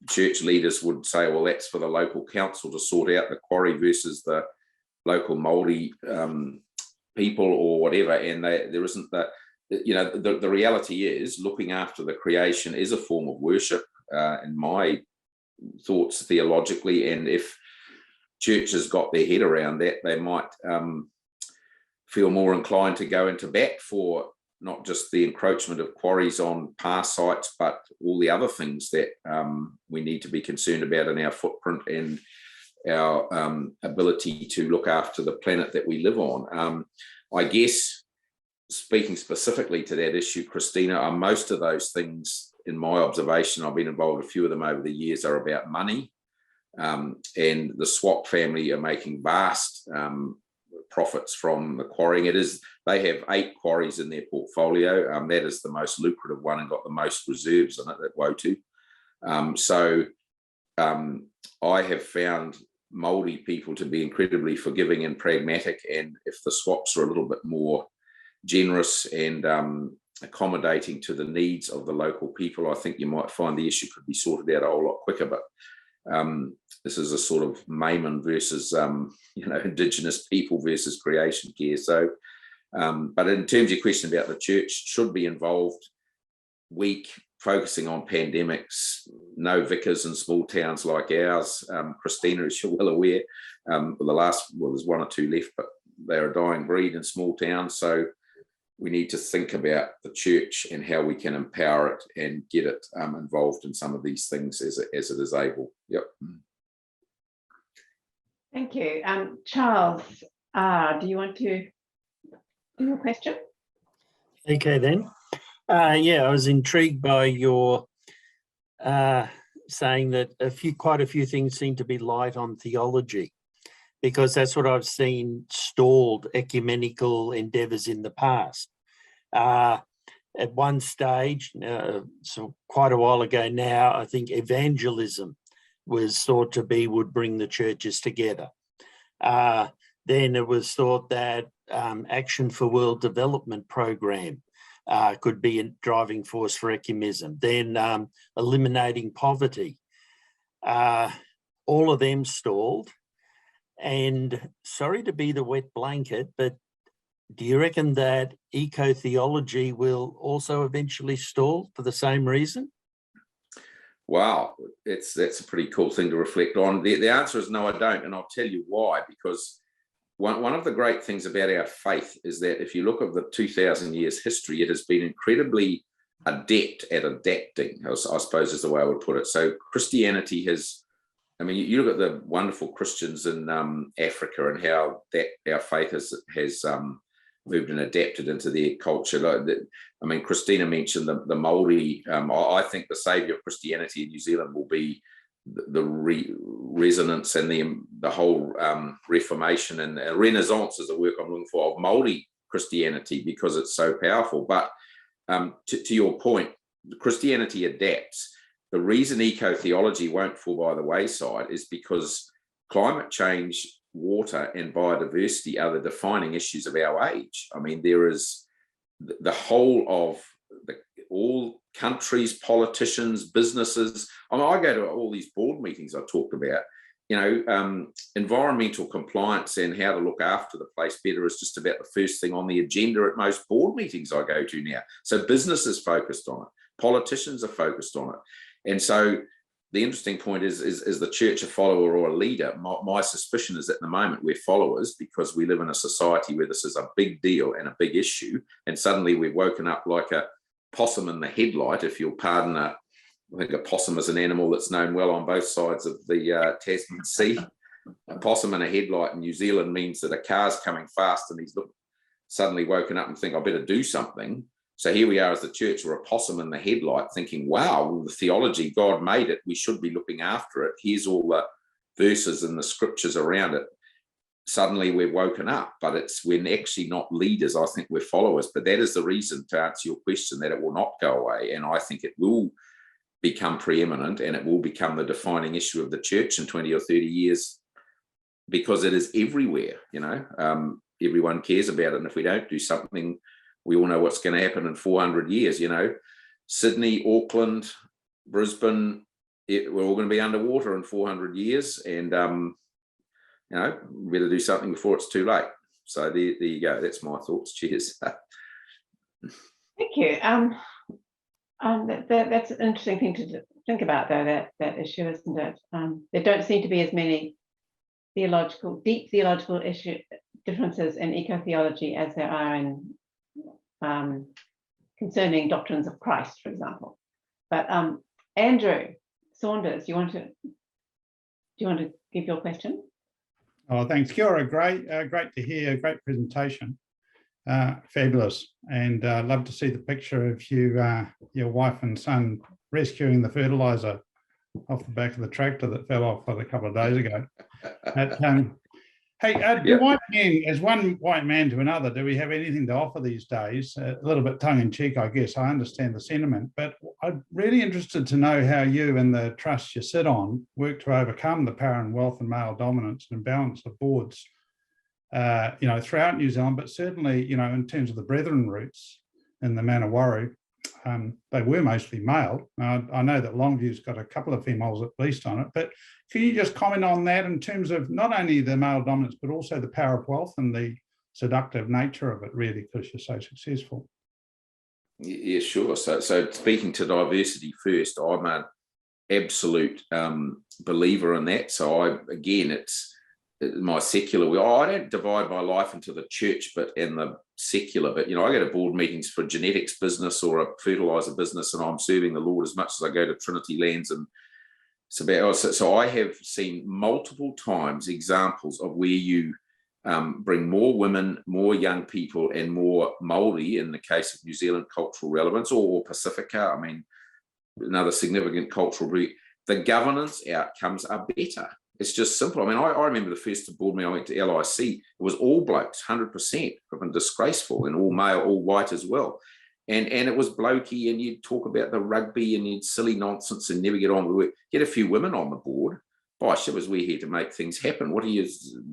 Speaker 3: church leaders would say, well, that's for the local council to sort out the quarry versus the local Māori people or whatever. And there isn't that, the reality is looking after the creation is a form of worship, in my thoughts theologically. And if churches got their head around that, they might feel more inclined to go into bat for not just the encroachment of quarries on pā sites, but all the other things that we need to be concerned about in our footprint and our ability to look after the planet that we live on. I guess, speaking specifically to that issue, Christina, most of those things, in my observation, I've been involved in a few of them over the years, are about money. And the Swap family are making vast profits from the quarrying. They have 8 quarries in their portfolio. That is the most lucrative one and got the most reserves in it at Wotu. I have found Māori people to be incredibly forgiving and pragmatic, and if the Swaps are a little bit more generous and accommodating to the needs of the local people, I think you might find the issue could be sorted out a whole lot quicker. But this is a sort of Mayman versus Indigenous people versus creation care. So, but in terms of your question about the church should be involved, weak, focusing on pandemics, no vicars in small towns like ours. Christina, as you're well aware, there's 1 or 2 left, but they're a dying breed in small towns. So we need to think about the church and how we can empower it and get it involved in some of these things as it is able. Yep.
Speaker 1: Thank you. Charles, do you want to do your question?
Speaker 4: Okay then. Yeah, I was intrigued by your saying that quite a few things seem to be light on theology, because that's what I've seen stalled ecumenical endeavours in the past. At one stage, so quite a while ago now, I think evangelism was thought to be would bring the churches together. Then it was thought that Action for World Development program could be a driving force for ecumenism. Then eliminating poverty. All of them stalled. And sorry to be the wet blanket, but do you reckon that eco-theology will also eventually stall for the same reason?
Speaker 3: Wow, that's a pretty cool thing to reflect on. The answer is no, I don't, and I'll tell you why. Because one of the great things about our faith is that if you look at the 2,000 years history, it has been incredibly adept at adapting, I suppose is the way I would put it. So Christianity has, I mean, you look at the wonderful Christians in Africa and how that our faith has moved and adapted into their culture. I mean, Christina mentioned the Māori. I think the saviour of Christianity in New Zealand will be the resonance and the whole Reformation and Renaissance is the word I'm looking for of Māori Christianity, because it's so powerful. But to your point, Christianity adapts. The reason eco-theology won't fall by the wayside is because climate change, water and biodiversity are the defining issues of our age. I mean, there is the whole of all countries, politicians, businesses. I mean, I go to all these board meetings I talked about, environmental compliance and how to look after the place better is just about the first thing on the agenda at most board meetings I go to now. So business is focused on it. Politicians are focused on it. And so the interesting point is the church a follower or a leader? My suspicion is at the moment we're followers, because we live in a society where this is a big deal and a big issue, and suddenly we've woken up like a possum in the headlight, if you'll pardon I think a possum is an animal that's known well on both sides of the Tasman Sea. A possum in a headlight in New Zealand means that a car's coming fast and he's suddenly woken up and think, I better do something. So here we are as the church, we're a possum in the headlight thinking, wow, well, the theology, God made it, we should be looking after it. Here's all the verses and the scriptures around it. Suddenly we're woken up, but we're actually not leaders. I think we're followers. But that is the reason, to answer your question, that it will not go away. And I think it will become preeminent and it will become the defining issue of the church in 20 or 30 years, because it is everywhere, everyone cares about it. And if we don't do something, we all know what's going to happen in 400 years, Sydney, Auckland, Brisbane, we're all going to be underwater in 400 years. And, we better do something before it's too late. So there you go. That's my thoughts. Cheers.
Speaker 1: Thank you. That's an interesting thing to think about, though, that issue, isn't it? There don't seem to be as many deep theological differences in eco-theology as there are in concerning doctrines of Christ, for example. But Andrew Saunders, do you want to give your question?
Speaker 7: Oh, thanks, Kia ora. Great to hear. Great presentation. Fabulous, and love to see the picture of you, your wife and son rescuing the fertiliser off the back of the tractor that fell off a couple of days ago. But, hey, do white men, as one white man to another, do we have anything to offer these days? A little bit tongue-in-cheek, I guess. I understand the sentiment, but I'm really interested to know how you and the trust you sit on work to overcome the power and wealth and male dominance and imbalance of boards, throughout New Zealand, but certainly, in terms of the Brethren roots in the Manawaru, they were mostly male. I know that Longview's got a couple of females at least on it, but can you just comment on that in terms of not only the male dominance, but also the power of wealth and the seductive nature of it, really, because you're so successful?
Speaker 3: Yeah, sure. So speaking to diversity first, I'm an absolute believer in that. So it's my secular way. I don't divide my life into the church and the secular, but I go to board meetings for a genetics business or a fertiliser business, and I'm serving the Lord as much as I go to Trinity Lands and So I have seen multiple times examples of where you bring more women, more young people, and more Māori in the case of New Zealand cultural relevance, or Pacifica. I mean, another significant cultural group. The governance outcomes are better. It's just simple. I mean, I remember the first board meeting I went to LIC, it was all blokes, 100%, and disgraceful, and all male, all white as well. And it was blokey, and you'd talk about the rugby and you'd silly nonsense and never get on with it. Get a few women on the board. By shivers, we're here to make things happen. What are you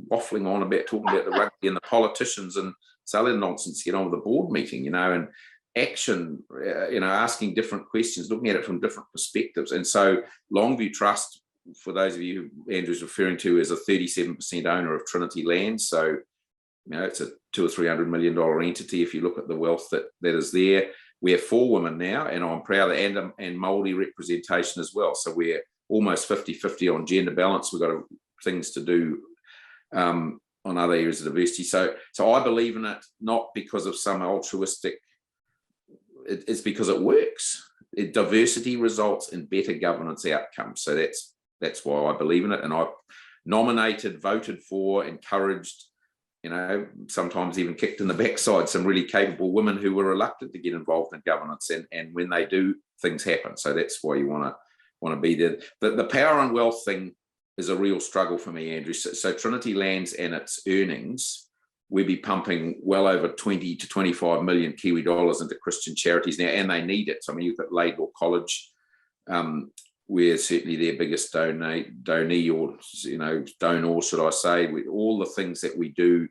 Speaker 3: waffling on about, talking about the rugby and the politicians and selling nonsense? Get on with the board meeting, and action, asking different questions, looking at it from different perspectives. And so Longview Trust, for those of you who Andrew's referring to, is a 37% owner of Trinity Lands. So, it's a $200 or $300 million entity. If you look at the wealth that is there, we have 4 women now, and I'm proud of that, and Māori representation as well. So we're almost 50-50 on gender balance. We've got things to do on other areas of diversity. So I believe in it, not because of some altruistic, it's because it works. Diversity results in better governance outcomes. So that's why I believe in it. And I've nominated, voted for, encouraged, sometimes even kicked in the backside some really capable women who were reluctant to get involved in governance. And when they do, things happen. So that's why you want to be there. The power and wealth thing is a real struggle for me, Andrew. So Trinity Lands and its earnings, we'd be pumping well over 20 to 25 million Kiwi dollars into Christian charities now, and they need it. So I mean, you've got Laidlaw College, we're certainly their biggest donor, should I say, with all the things that we do,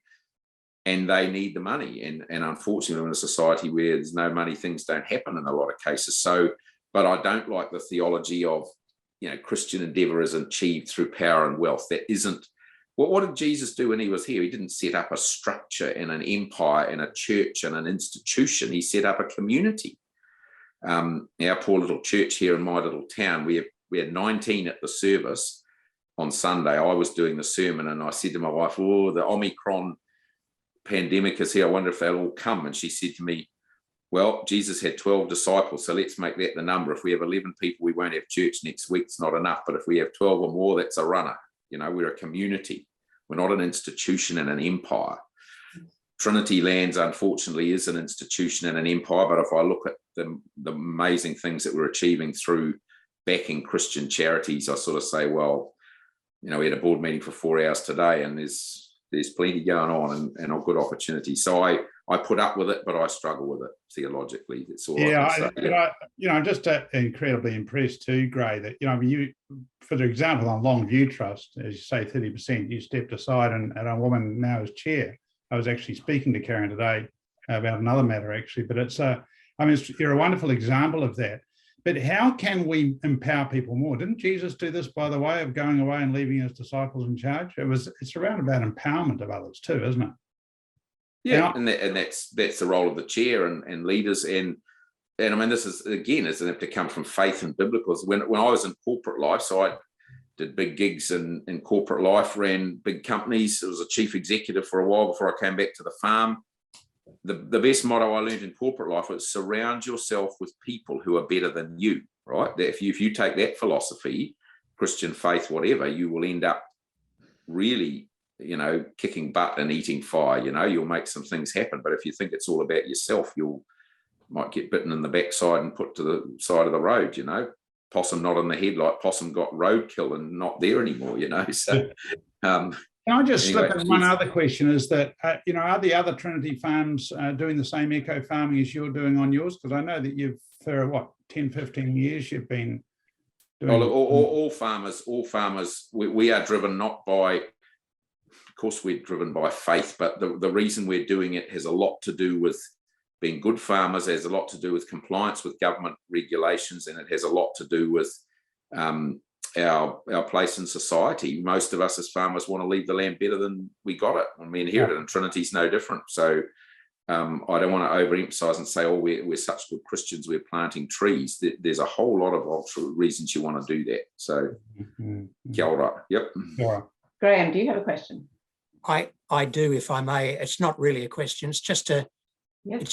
Speaker 3: and they need the money. And unfortunately, we're in a society where there's no money, things don't happen in a lot of cases. So, but I don't like the theology of, Christian endeavour is achieved through power and wealth. That isn't. What did Jesus do when he was here? He didn't set up a structure and an empire and a church and an institution. He set up a community. Our poor little church here in my little town, we had 19 at the service on Sunday. I was doing the sermon, and I said to my wife, the Omicron pandemic is here. I wonder if they'll all come. And she said to me, well, Jesus had 12 disciples, so let's make that the number. If we have 11 people, we won't have church next week. It's not enough. But if we have 12 or more, that's a runner. We're a community. We're not an institution and an empire. Trinity Lands, unfortunately, is an institution and an empire. But if I look at the amazing things that we're achieving through backing Christian charities, I sort of say, well, we had a board meeting for 4 hours today, and there's plenty going on and a good opportunity. So I put up with it, but I struggle with it theologically. That's all I can say.
Speaker 7: I'm just incredibly impressed too, Gray, that, you, for the example, on Longview Trust, as you say, 30%, you stepped aside and a woman now is chair. I was actually speaking to Karen today about another matter, actually, but you're a wonderful example of that. But how can we empower people more? Didn't Jesus do this, by the way, of going away and leaving his disciples in charge? It's around about empowerment of others too, isn't it?
Speaker 3: Yeah, and that's the role of the chair and leaders. And I mean, this is, again, it's going to come from faith and biblical. When I was in corporate life, so I did big gigs in corporate life, ran big companies. I was a chief executive for a while before I came back to the farm. The best motto I learned in corporate life was surround yourself with people who are better than you, right? That if you take that philosophy, Christian faith, whatever, you will end up really, kicking butt and eating fire. You'll make some things happen. But if you think it's all about yourself, might get bitten in the backside and put to the side of the road, Possum not in the headlight, possum got roadkill and not there anymore, So
Speaker 7: can I just slip in one other question, is that, are the other Trinity farms doing the same eco farming as you're doing on yours? Because I know that you've, for 10, 15 years, you've been doing...
Speaker 3: all farmers, we are driven not by, of course, we're driven by faith, but the reason we're doing it has a lot to do with being good farmers, has a lot to do with compliance with government regulations, and it has a lot to do with our place in society. Most of us as farmers want to leave the land better than we got it when we inherited it, and Trinity's no different. So I don't want to overemphasize and say, we're such good Christians, we're planting trees. There's a whole lot of reasons you want to do that. So kia ora. Yep.
Speaker 7: Yeah.
Speaker 1: Graham, do you have a question?
Speaker 8: I do, if I may. It's not really a question. It's just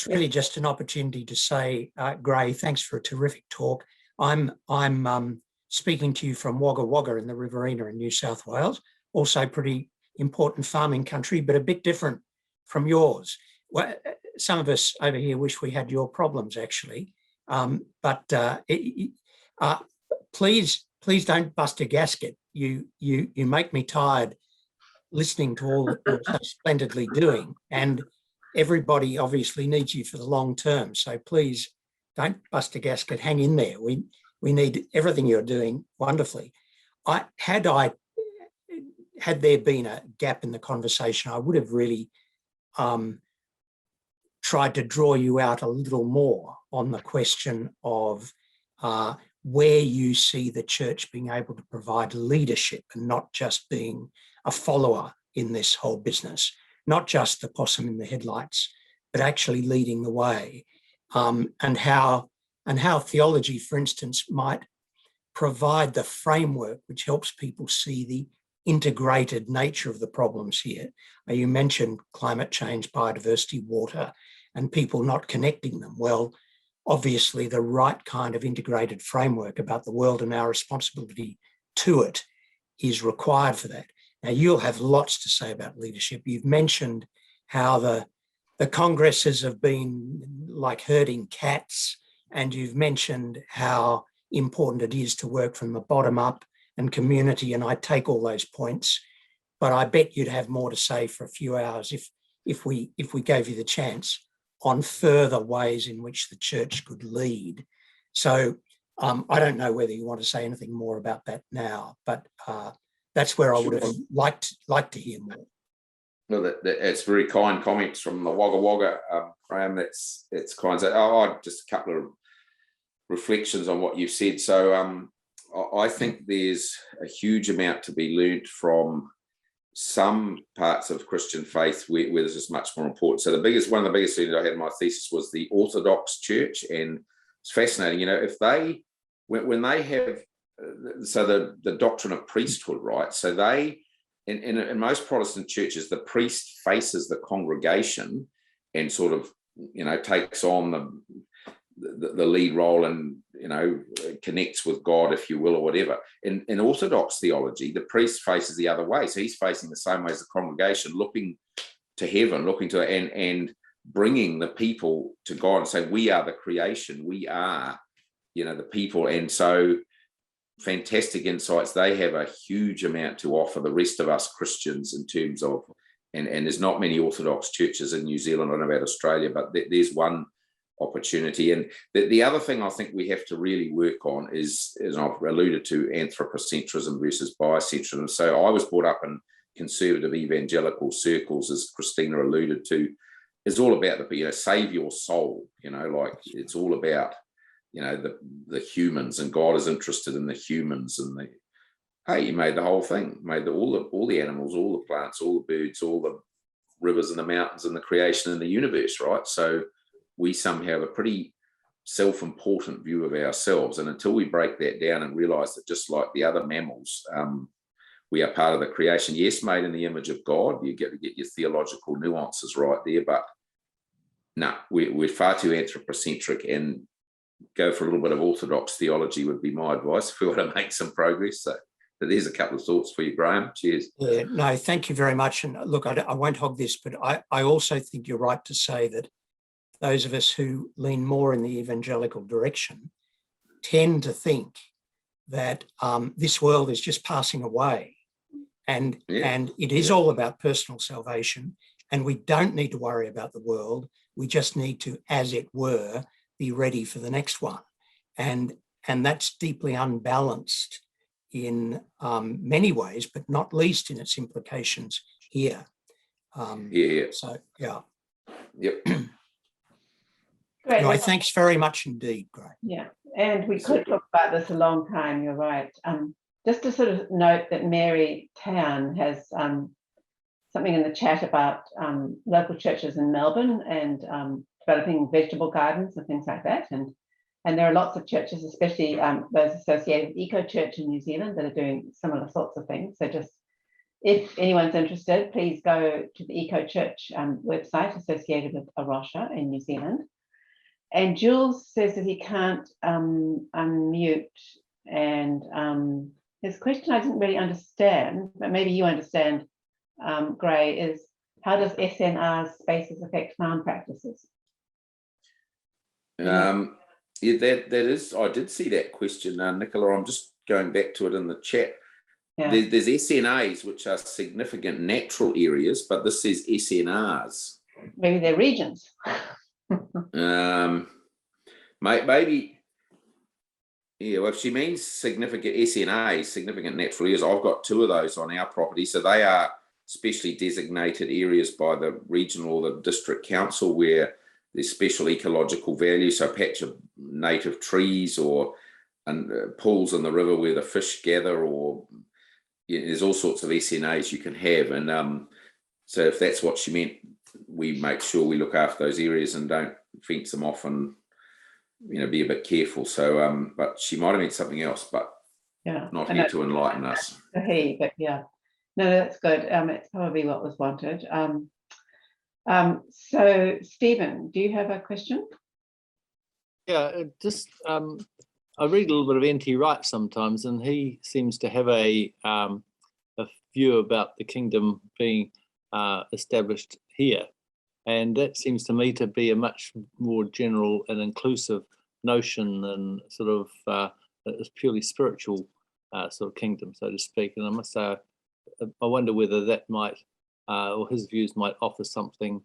Speaker 8: really just an opportunity to say, Gray, thanks for a terrific talk. I'm speaking to you from Wagga Wagga in the Riverina in New South Wales, also pretty important farming country, but a bit different from yours. Well, some of us over here wish we had your problems, actually. Please don't bust a gasket. You make me tired listening to all that you're so splendidly doing, and everybody obviously needs you for the long term. So please don't bust a gasket. Hang in there. We need everything you're doing wonderfully. Had there been a gap in the conversation, I would have really tried to draw you out a little more on the question of where you see the church being able to provide leadership and not just being a follower in this whole business, not just the possum in the headlights, but actually leading the way, and how theology, for instance, might provide the framework which helps people see the integrated nature of the problems here. You mentioned climate change, biodiversity, water, and people not connecting them. Well, obviously the right kind of integrated framework about the world and our responsibility to it is required for that. Now, you'll have lots to say about leadership. You've mentioned how the congresses have been like herding cats, and you've mentioned how important it is to work from the bottom up and community, and I take all those points, but I bet you'd have more to say for a few hours if we gave you the chance on further ways in which the church could lead. So I don't know whether you want to say anything more about that now, but that's where I would have liked to hear more.
Speaker 3: No, that's very kind comments from the Wagga Wagga, Graham. It's kind. Just a couple of reflections on what you've said. So I think there's a huge amount to be learned from some parts of Christian faith where this is much more important. So one of the biggest things I had in my thesis was the Orthodox Church, and it's fascinating. If they, when they have, so the doctrine of priesthood, right? So they, in most Protestant churches, the priest faces the congregation and sort of, takes on the lead role and, connects with God, if you will, or whatever. In Orthodox theology, the priest faces the other way. So he's facing the same way as the congregation, looking to heaven, and bringing the people to God and saying, we are the creation, we are, the people. And so fantastic insights. They have a huge amount to offer the rest of us Christians in terms of, and there's not many Orthodox churches in New Zealand. I don't know about Australia, but there's one opportunity. And the other thing I think we have to really work on is, as I've alluded to, anthropocentrism versus biocentrism. So I was brought up in conservative evangelical circles, as Christina alluded to. It's all about save your soul, it's all about, the humans, and God is interested in the humans, and he made the whole thing, made all the animals, all the plants, all the birds, all the rivers and the mountains and the creation in the universe, right? So we somehow have a pretty self-important view of ourselves. And until we break that down and realize that just like the other mammals, we are part of the creation, yes, made in the image of God, you get to get your theological nuances right there, but no, we're far too anthropocentric, and go for a little bit of Orthodox theology would be my advice if we want to make some progress. So there's a couple of thoughts for you, Graham. Cheers.
Speaker 8: Yeah, no, thank you very much. And look, I won't hog this, but I also think you're right to say that those of us who lean more in the evangelical direction tend to think that this world is just passing away, and it is all about personal salvation, and we don't need to worry about the world. We just need to, as it were, be ready for the next one. And that's deeply unbalanced in many ways, but not least in its implications here. So, yeah.
Speaker 3: Yep.
Speaker 1: Great.
Speaker 8: Anyway, thanks very much indeed, Greg.
Speaker 1: Yeah, and we could talk about this a long time, you're right. Just to sort of note that Mary Town has something in the chat about local churches in Melbourne and developing vegetable gardens and things like that. And there are lots of churches, especially those associated with Eco Church in New Zealand, that are doing similar sorts of things. So just, if anyone's interested, please go to the Eco Church website associated with Arosha in New Zealand. And Jules says that he can't unmute, and his question I didn't really understand, but maybe you understand, Gray, is how does SNR's spaces affect farm practices?
Speaker 3: Yeah, that is, I did see that question, Nicola. I'm just going back to it in the chat.
Speaker 1: Yeah.
Speaker 3: There's SNAs, which are significant natural areas, but this says SNRs.
Speaker 1: Maybe they're regions.
Speaker 3: Maybe, yeah, well, if she means significant SNAs, significant natural areas, I've got 2 of those on our property. So they are specially designated areas by the regional or the district council where there's special ecological value. So a patch of native trees or pools in the river where the fish gather, or there's all sorts of SNAs you can have. And so if that's what she meant, we make sure we look after those areas and don't fence them off and, be a bit careful. So, but she might have meant something else, but not here to enlighten us.
Speaker 1: But yeah, no, that's good. It's probably what was wanted. So Stephen, do you have a question?
Speaker 9: Yeah, just I read a little bit of N.T. Wright sometimes, and he seems to have a view about the kingdom being established here. And that seems to me to be a much more general and inclusive notion than sort of a purely spiritual sort of kingdom, so to speak. And I must say, I wonder whether that might, or his views might offer something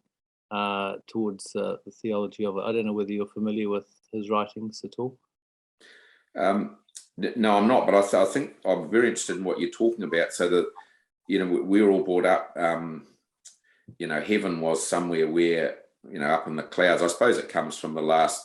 Speaker 9: towards the theology of it. I don't know whether you're familiar with his writings at all.
Speaker 3: No, I'm not, but I think I'm very interested in what you're talking about. So that, we were all brought up, heaven was somewhere where, up in the clouds. I suppose it comes from the last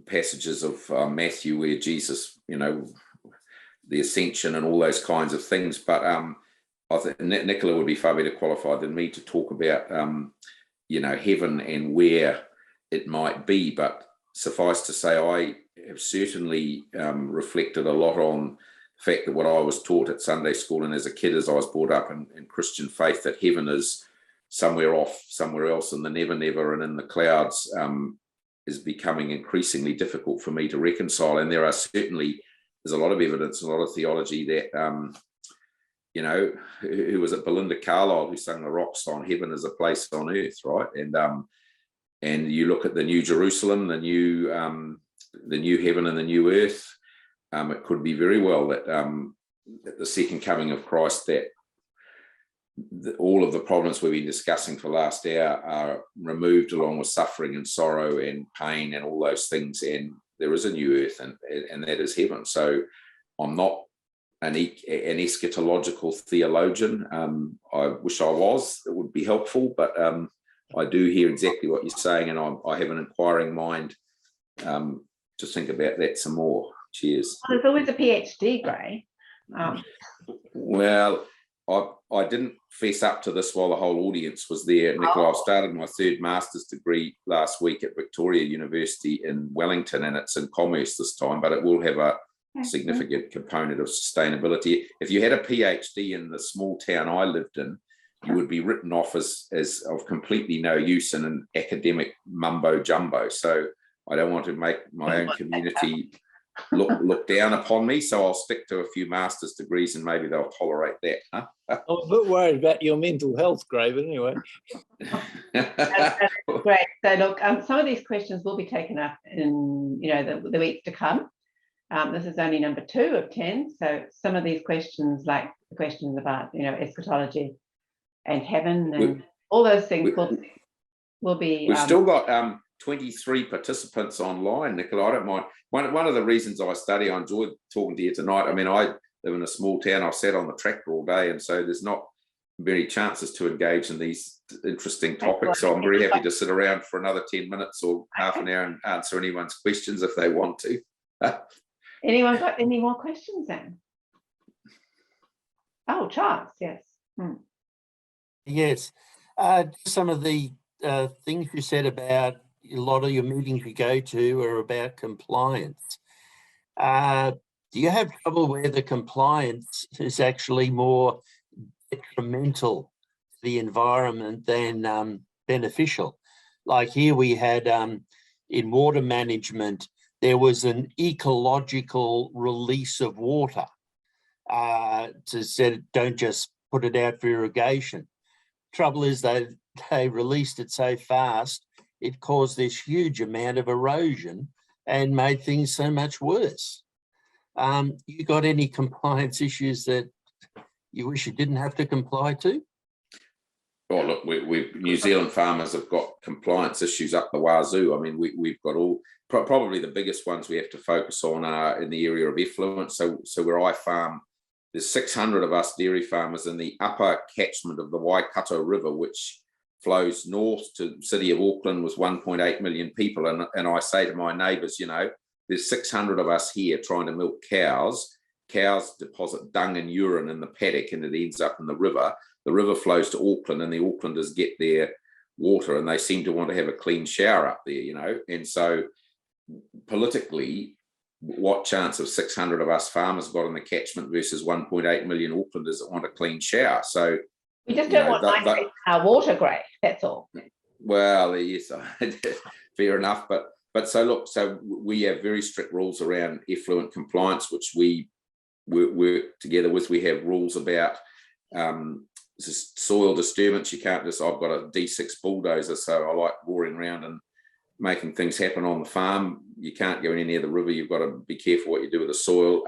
Speaker 3: passages of Matthew where Jesus, the ascension and all those kinds of things. But I think Nicola would be far better qualified than me to talk about, heaven and where it might be. But suffice to say, I have certainly reflected a lot on the fact that what I was taught at Sunday school and as a kid, as I was brought up in Christian faith, that heaven is somewhere else in the never and in the clouds, is becoming increasingly difficult for me to reconcile. And there's a lot of evidence, a lot of theology that, who was it, Belinda Carlisle, who sang the rock song, heaven is a place on earth, right? And you look at the New Jerusalem, the new heaven and the new earth, it could be very well that at the second coming of Christ, that all of the problems we've been discussing for the last hour are removed, along with suffering and sorrow and pain and all those things, and there is a new earth, and that is heaven. So I'm not an eschatological theologian. I wish I was. It would be helpful, but I do hear exactly what you're saying, and I have an inquiring mind to think about that some more. Cheers.
Speaker 1: Well, there's always a PhD, Gray.
Speaker 3: Well, I didn't fess up to this while the whole audience was there. Nicola, I've started my 3rd master's degree last week at Victoria University in Wellington, and it's in commerce this time, but it will have a significant component of sustainability. If you had a PhD in the small town I lived in, you would be written off as of completely no use and an academic mumbo jumbo. So I don't want to make my own community look down upon me, so I'll stick to a few master's degrees and maybe they'll tolerate that. Huh?
Speaker 9: I'm a bit worried about your mental health, Gray, but anyway.
Speaker 1: That's great. So look, some of these questions will be taken up in the weeks to come. This is only number 2 of 10. So some of these questions, like the questions about eschatology and heaven and all those things, will be.
Speaker 3: We've still got 23 participants online, Nicola. I don't mind. One of the reasons I study, I enjoyed talking to you tonight. I mean, I live in a small town. I've sat on the tractor all day, and so there's not many chances to engage in these interesting topics. So I'm very happy to sit around for another 10 minutes or half an hour and answer anyone's questions if they want to.
Speaker 1: Anyone got any more questions then? Oh, Charles, yes.
Speaker 4: Yes. Some of the things you said about a lot of your meetings you go to are about compliance. Do you have trouble where the compliance is actually more detrimental to the environment than beneficial? Like here we had in water management, there was an ecological release of water. To say, don't just put it out for irrigation. Trouble is they released it so fast, it caused this huge amount of erosion and made things so much worse. You got any compliance issues that you wish you didn't have to comply to?
Speaker 3: Oh, look, New Zealand farmers have got compliance issues up the wazoo. I mean, we've got all, probably the biggest ones we have to focus on are in the area of effluent. So where I farm, there's 600 of us dairy farmers in the upper catchment of the Waikato River, which flows north to the city of Auckland with 1.8 million people. And I say to my neighbours, you know, there's 600 of us here trying to milk cows. Cows deposit dung and urine in the paddock and it ends up in the river. The river flows to Auckland and the Aucklanders get their water and they seem to want to have a clean shower up there, you know. And so politically, what chance of 600 of us farmers got in the catchment versus 1.8 million Aucklanders that want a clean shower? So
Speaker 1: we just don't want our water grey, that's all.
Speaker 3: Well, yes, fair enough. But so look, so we have very strict rules around effluent compliance, which we work together with. We have rules about soil disturbance. You can't just, I've got a D6 bulldozer, so I like roaring around and making things happen on the farm. You can't go any near the river. You've got to be careful what you do with the soil.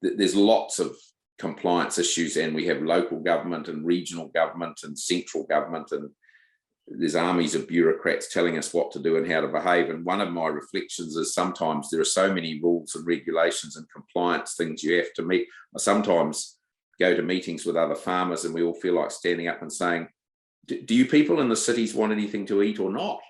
Speaker 3: There's lots of compliance issues, and we have local government and regional government and central government, and there's armies of bureaucrats telling us what to do and how to behave. And one of my reflections is sometimes there are so many rules and regulations and compliance things you have to meet. I sometimes go to meetings with other farmers and we all feel like standing up and saying, do you people in the cities want anything to eat or not?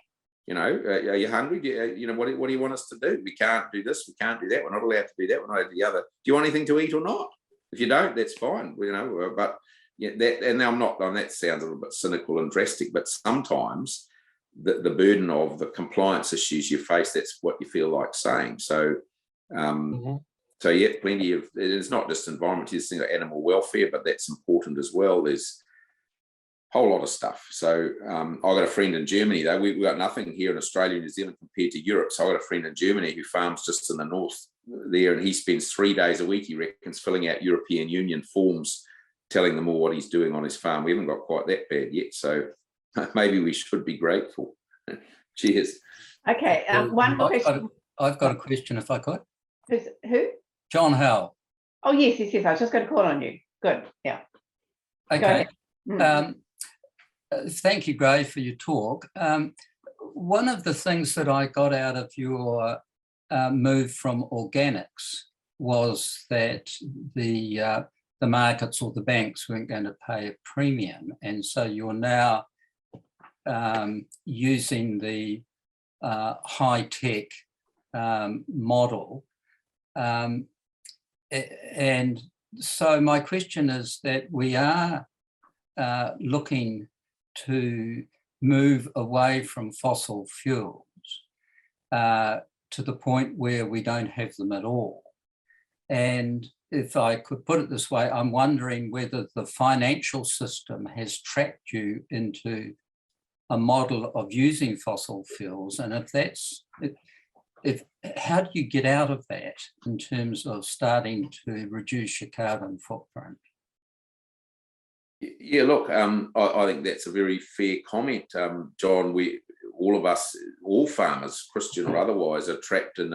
Speaker 3: You know, are you hungry? You know, what do you want us to do? We can't do this, we can't do that, we're not allowed to do that, we're not allowed to do the other. Do you want anything to eat or not? If you don't, that's fine, you know. But yeah, that, and I'm not, and that sounds a little bit cynical and drastic, but sometimes the burden of the compliance issues you face, that's what you feel like saying. So so yeah, plenty of, it's not just environment, it's things like animal welfare, but that's important as well. There's whole lot of stuff. So I've got a friend in Germany, though. We've got nothing here in Australia and New Zealand compared to Europe. So I've got a friend in Germany who farms just in the north there, and he spends 3 days a week, he reckons, filling out European Union forms, telling them all what he's doing on his farm. We haven't got quite that bad yet. So maybe we should be grateful. Cheers.
Speaker 1: Okay, one more question.
Speaker 10: I've got a question, if I could.
Speaker 1: Who?
Speaker 10: John Howell.
Speaker 1: Oh, yes. I was just going to call on you. Good, yeah.
Speaker 10: Okay. Thank you, Gray, for your talk. One of the things that I got out of your move from organics was that the markets or the banks weren't going to pay a premium, and so you're now using the high-tech model. And so my question is that we are looking to move away from fossil fuels to the point where we don't have them at all. And if I could put it this way, I'm wondering whether the financial system has trapped you into a model of using fossil fuels, and if that's, how do you get out of that in terms of starting to reduce your carbon footprint?
Speaker 3: Yeah, look, I think that's a very fair comment, John. All of us, all farmers, Christian or otherwise, are trapped in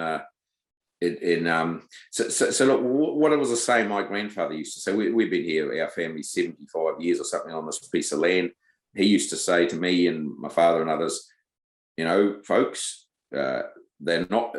Speaker 3: so look, what I was saying, my grandfather used to say, we've been here, our family, 75 years or something on this piece of land. He used to say to me and my father and others, you know, folks, they're not,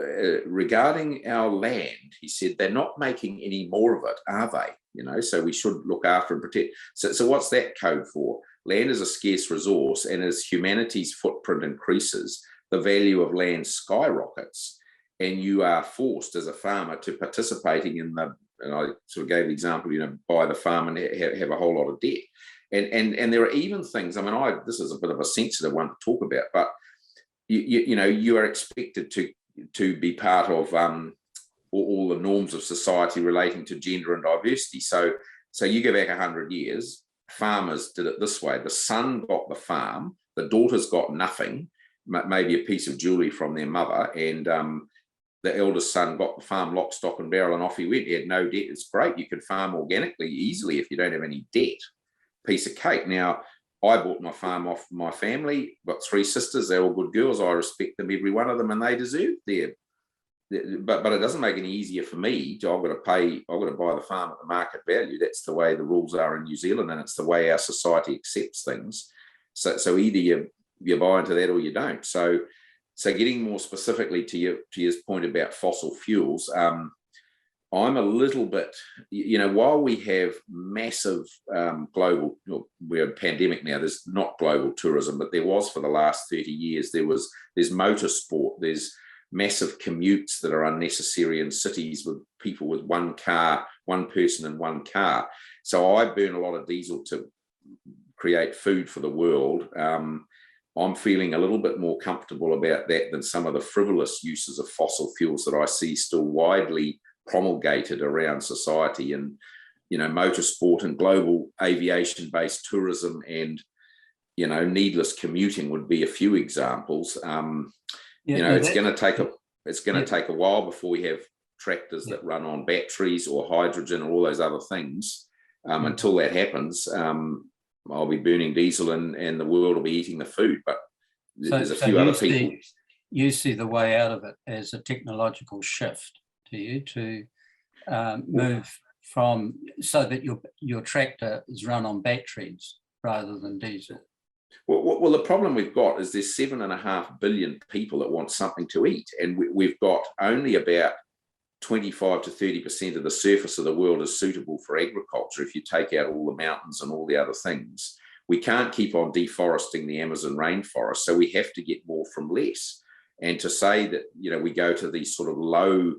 Speaker 3: regarding our land, he said, they're not making any more of it, are they? You know, so we should look after and protect. So what's that code for? Land is a scarce resource, and as humanity's footprint increases, the value of land skyrockets, and you are forced as a farmer to participating in the, and I sort of gave the example, you know, buy the farm and have a whole lot of debt. And there are even things, I mean, this is a bit of a sensitive one to talk about, but you know, you are expected to be part of all the norms of society relating to gender and diversity. So you go back 100 years, farmers did it this way. The son got the farm, the daughters got nothing, maybe a piece of jewelry from their mother, and the eldest son got the farm lock, stock and barrel, and off he went. He had no debt. It's great. You can farm organically easily if you don't have any debt. Piece of cake. Now, I bought my farm off my family, got 3 sisters. They're all good girls. I respect them, every one of them, and they deserve their. But it doesn't make it any easier for me. I've got to buy the farm at the market value. That's the way the rules are in New Zealand, and it's the way our society accepts things. So either you buy into that or you don't. So getting more specifically to your point about fossil fuels, I'm a little bit, while we have massive global, we're in a pandemic now, there's not global tourism, but there was for the last 30 years. There's motorsport, there's massive commutes that are unnecessary in cities with people with one car, one person in one car. So I burn a lot of diesel to create food for the world. I'm feeling a little bit more comfortable about that than some of the frivolous uses of fossil fuels that I see still widely promulgated around society, and motorsport and global aviation-based tourism and needless commuting would be a few examples. It's going to take a while before we have tractors that run on batteries or hydrogen or all those other things. Until that happens, I'll be burning diesel and the world will be eating the food. But there's a few other people.
Speaker 10: You see the way out of it as a technological shift, do you, to move from so that your tractor is run on batteries rather than diesel?
Speaker 3: Well, the problem we've got is there's 7.5 billion people that want something to eat, and we've got only about 25 to 30% of the surface of the world is suitable for agriculture. If you take out all the mountains and all the other things, we can't keep on deforesting the Amazon rainforest, so we have to get more from less. And to say that we go to these sort of low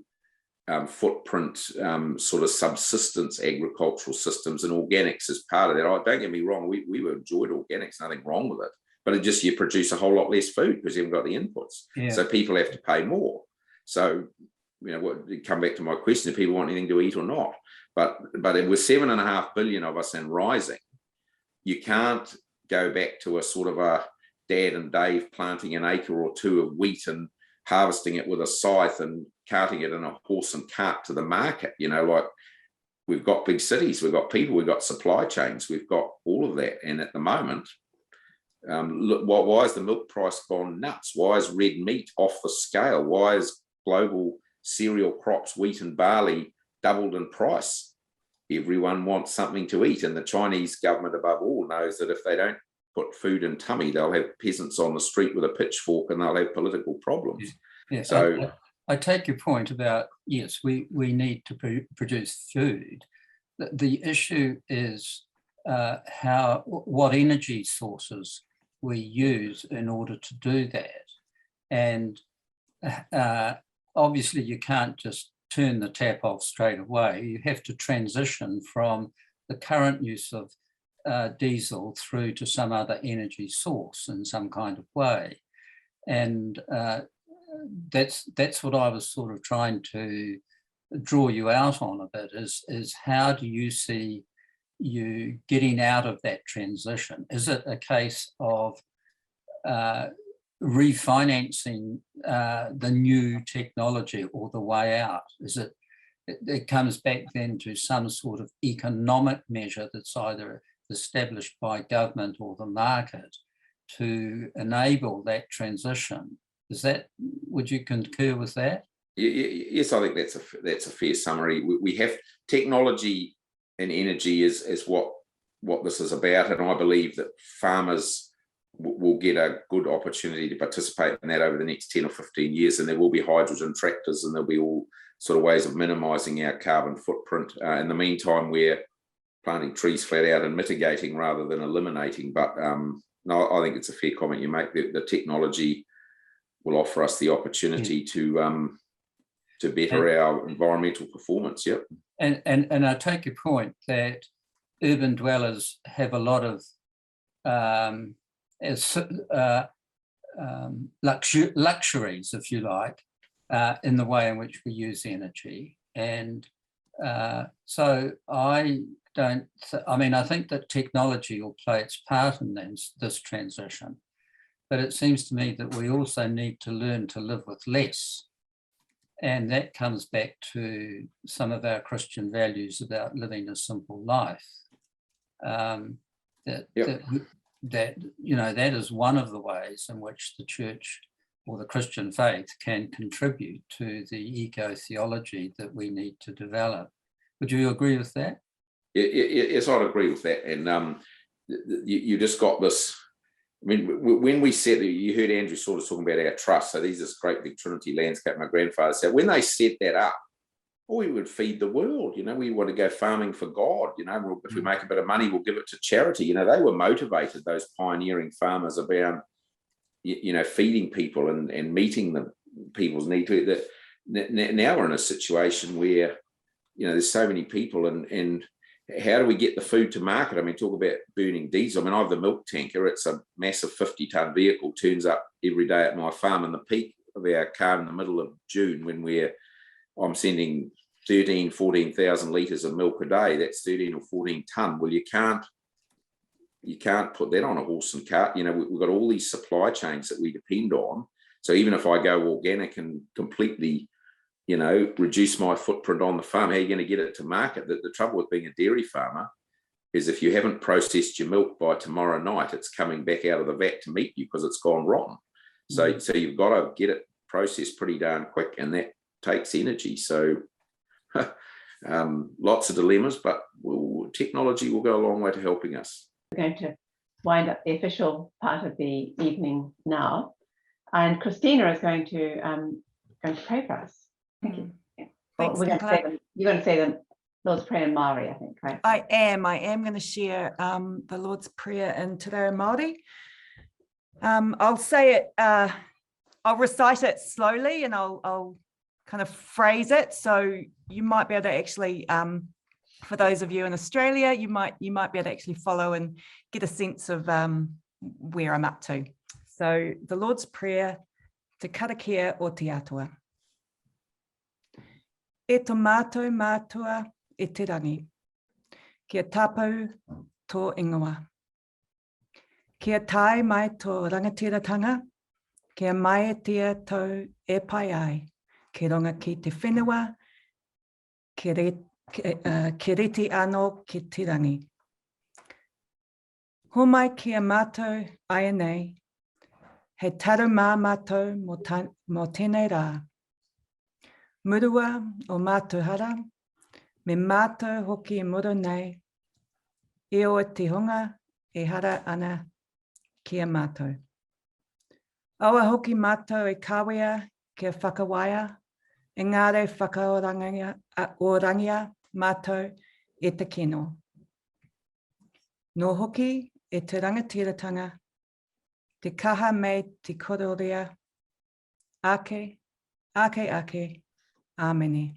Speaker 3: footprint sort of subsistence agricultural systems, and organics is part of that. Don't get me wrong, we enjoyed organics, nothing wrong with it, but it just, you produce a whole lot less food because you haven't got the inputs. Yeah. So people have to pay more. So come back to my question, if people want anything to eat or not. But with 7.5 billion of us and rising, you can't go back to a sort of a Dad and Dave planting an acre or two of wheat and harvesting it with a scythe and carting it in a horse and cart to the market. Like, we've got big cities, we've got people, we've got supply chains, we've got all of that. And at the moment, look, why is the milk price gone nuts? Why is red meat off the scale? Why is global cereal crops, wheat and barley, doubled in price? Everyone wants something to eat, and the Chinese government above all knows that if they don't put food in tummy, they'll have peasants on the street with a pitchfork and they'll have political problems.
Speaker 10: Yeah.
Speaker 3: So
Speaker 10: I take your point about, yes, we need to produce food. The issue is what energy sources we use in order to do that. And obviously you can't just turn the tap off straight away. You have to transition from the current use of diesel through to some other energy source in some kind of way. And that's what I was sort of trying to draw you out on a bit, is how do you see you getting out of that transition? Is it a case of refinancing the new technology or the way out? Is it comes back then to some sort of economic measure that's either established by government or the market to enable that transition? Would you concur with that?
Speaker 3: Yes, I think that's a fair summary. We have technology and energy is what this is about, and I believe that farmers will get a good opportunity to participate in that over the next 10 or 15 years, and there will be hydrogen tractors and there'll be all sort of ways of minimising our carbon footprint. In the meantime, we're planting trees flat out and mitigating rather than eliminating. But no, I think it's a fair comment you make. The technology will offer us the opportunity to better our environmental performance. Yep.
Speaker 10: And I take your point that urban dwellers have a lot of luxuries, if you like, in the way in which we use energy. And so I think that technology will play its part in this transition. But it seems to me that we also need to learn to live with less. And that comes back to some of our Christian values about living a simple life. That is one of the ways in which the church or the Christian faith can contribute to the eco-theology that we need to develop. Would you agree with that?
Speaker 3: Yes, I'd agree with that. And you just got this. I mean, when we said, you heard Andrew sort of talking about our trust. So these this great big Trinity Landscape my grandfather said. When they set that up, we would feed the world. We want to go farming for God. If we make a bit of money, we'll give it to charity. They were motivated, those pioneering farmers, about feeding people and meeting people's needs. Now we're in a situation where there's so many people, and how do we get the food to market? I mean, talk about burning diesel. I mean, I have the milk tanker. It's a massive 50-ton vehicle, turns up every day at my farm, and the peak of our car in the middle of June when I'm sending 13,000, 14,000 litres of milk a day. That's 13 or 14 tonne. Well, you can't put that on a horse and cart. We've got all these supply chains that we depend on. So even if I go organic and completely, reduce my footprint on the farm, how are you going to get it to market? The trouble with being a dairy farmer is if you haven't processed your milk by tomorrow night, it's coming back out of the vat to meet you because it's gone rotten. So you've got to get it processed pretty darn quick, and that takes energy. So lots of dilemmas, but technology will go a long way to helping us.
Speaker 1: We're going to wind up the official part of the evening now, and Christina is going to pray for us. Thank you.
Speaker 6: Thanks,
Speaker 1: you're going to say the Lord's Prayer in Māori, I think, right?
Speaker 6: I am going to share the Lord's Prayer in Te Reo Māori. I'll say it, I'll recite it slowly, and I'll kind of phrase it. So you might be able to actually, for those of you in Australia, you might be able to actually follow and get a sense of where I'm up to. So the Lord's Prayer, Te Karakia o Te Atua. E tō mātou mātua e te rangi, kia tāpau tō ingoa. Kia tai mai tō rangatiratanga, kia mai e tia tau e pai ai, ki ronga ki te whenua, ki reti anō ki te rangi. Ho mai kia mātou ai nei, he taru mā mātou mō tēnei rā. Murua o mātou hara, me mātou hoki e muro nei, e o te hunga e hara ana kia mātou. Aua hoki mātou e kawea kia whakawaia, engare whakaorangia mātou e te kino. Nō hoki e te rangatiratanga, te kaha me te kororia, ake, ake, ake, āmene.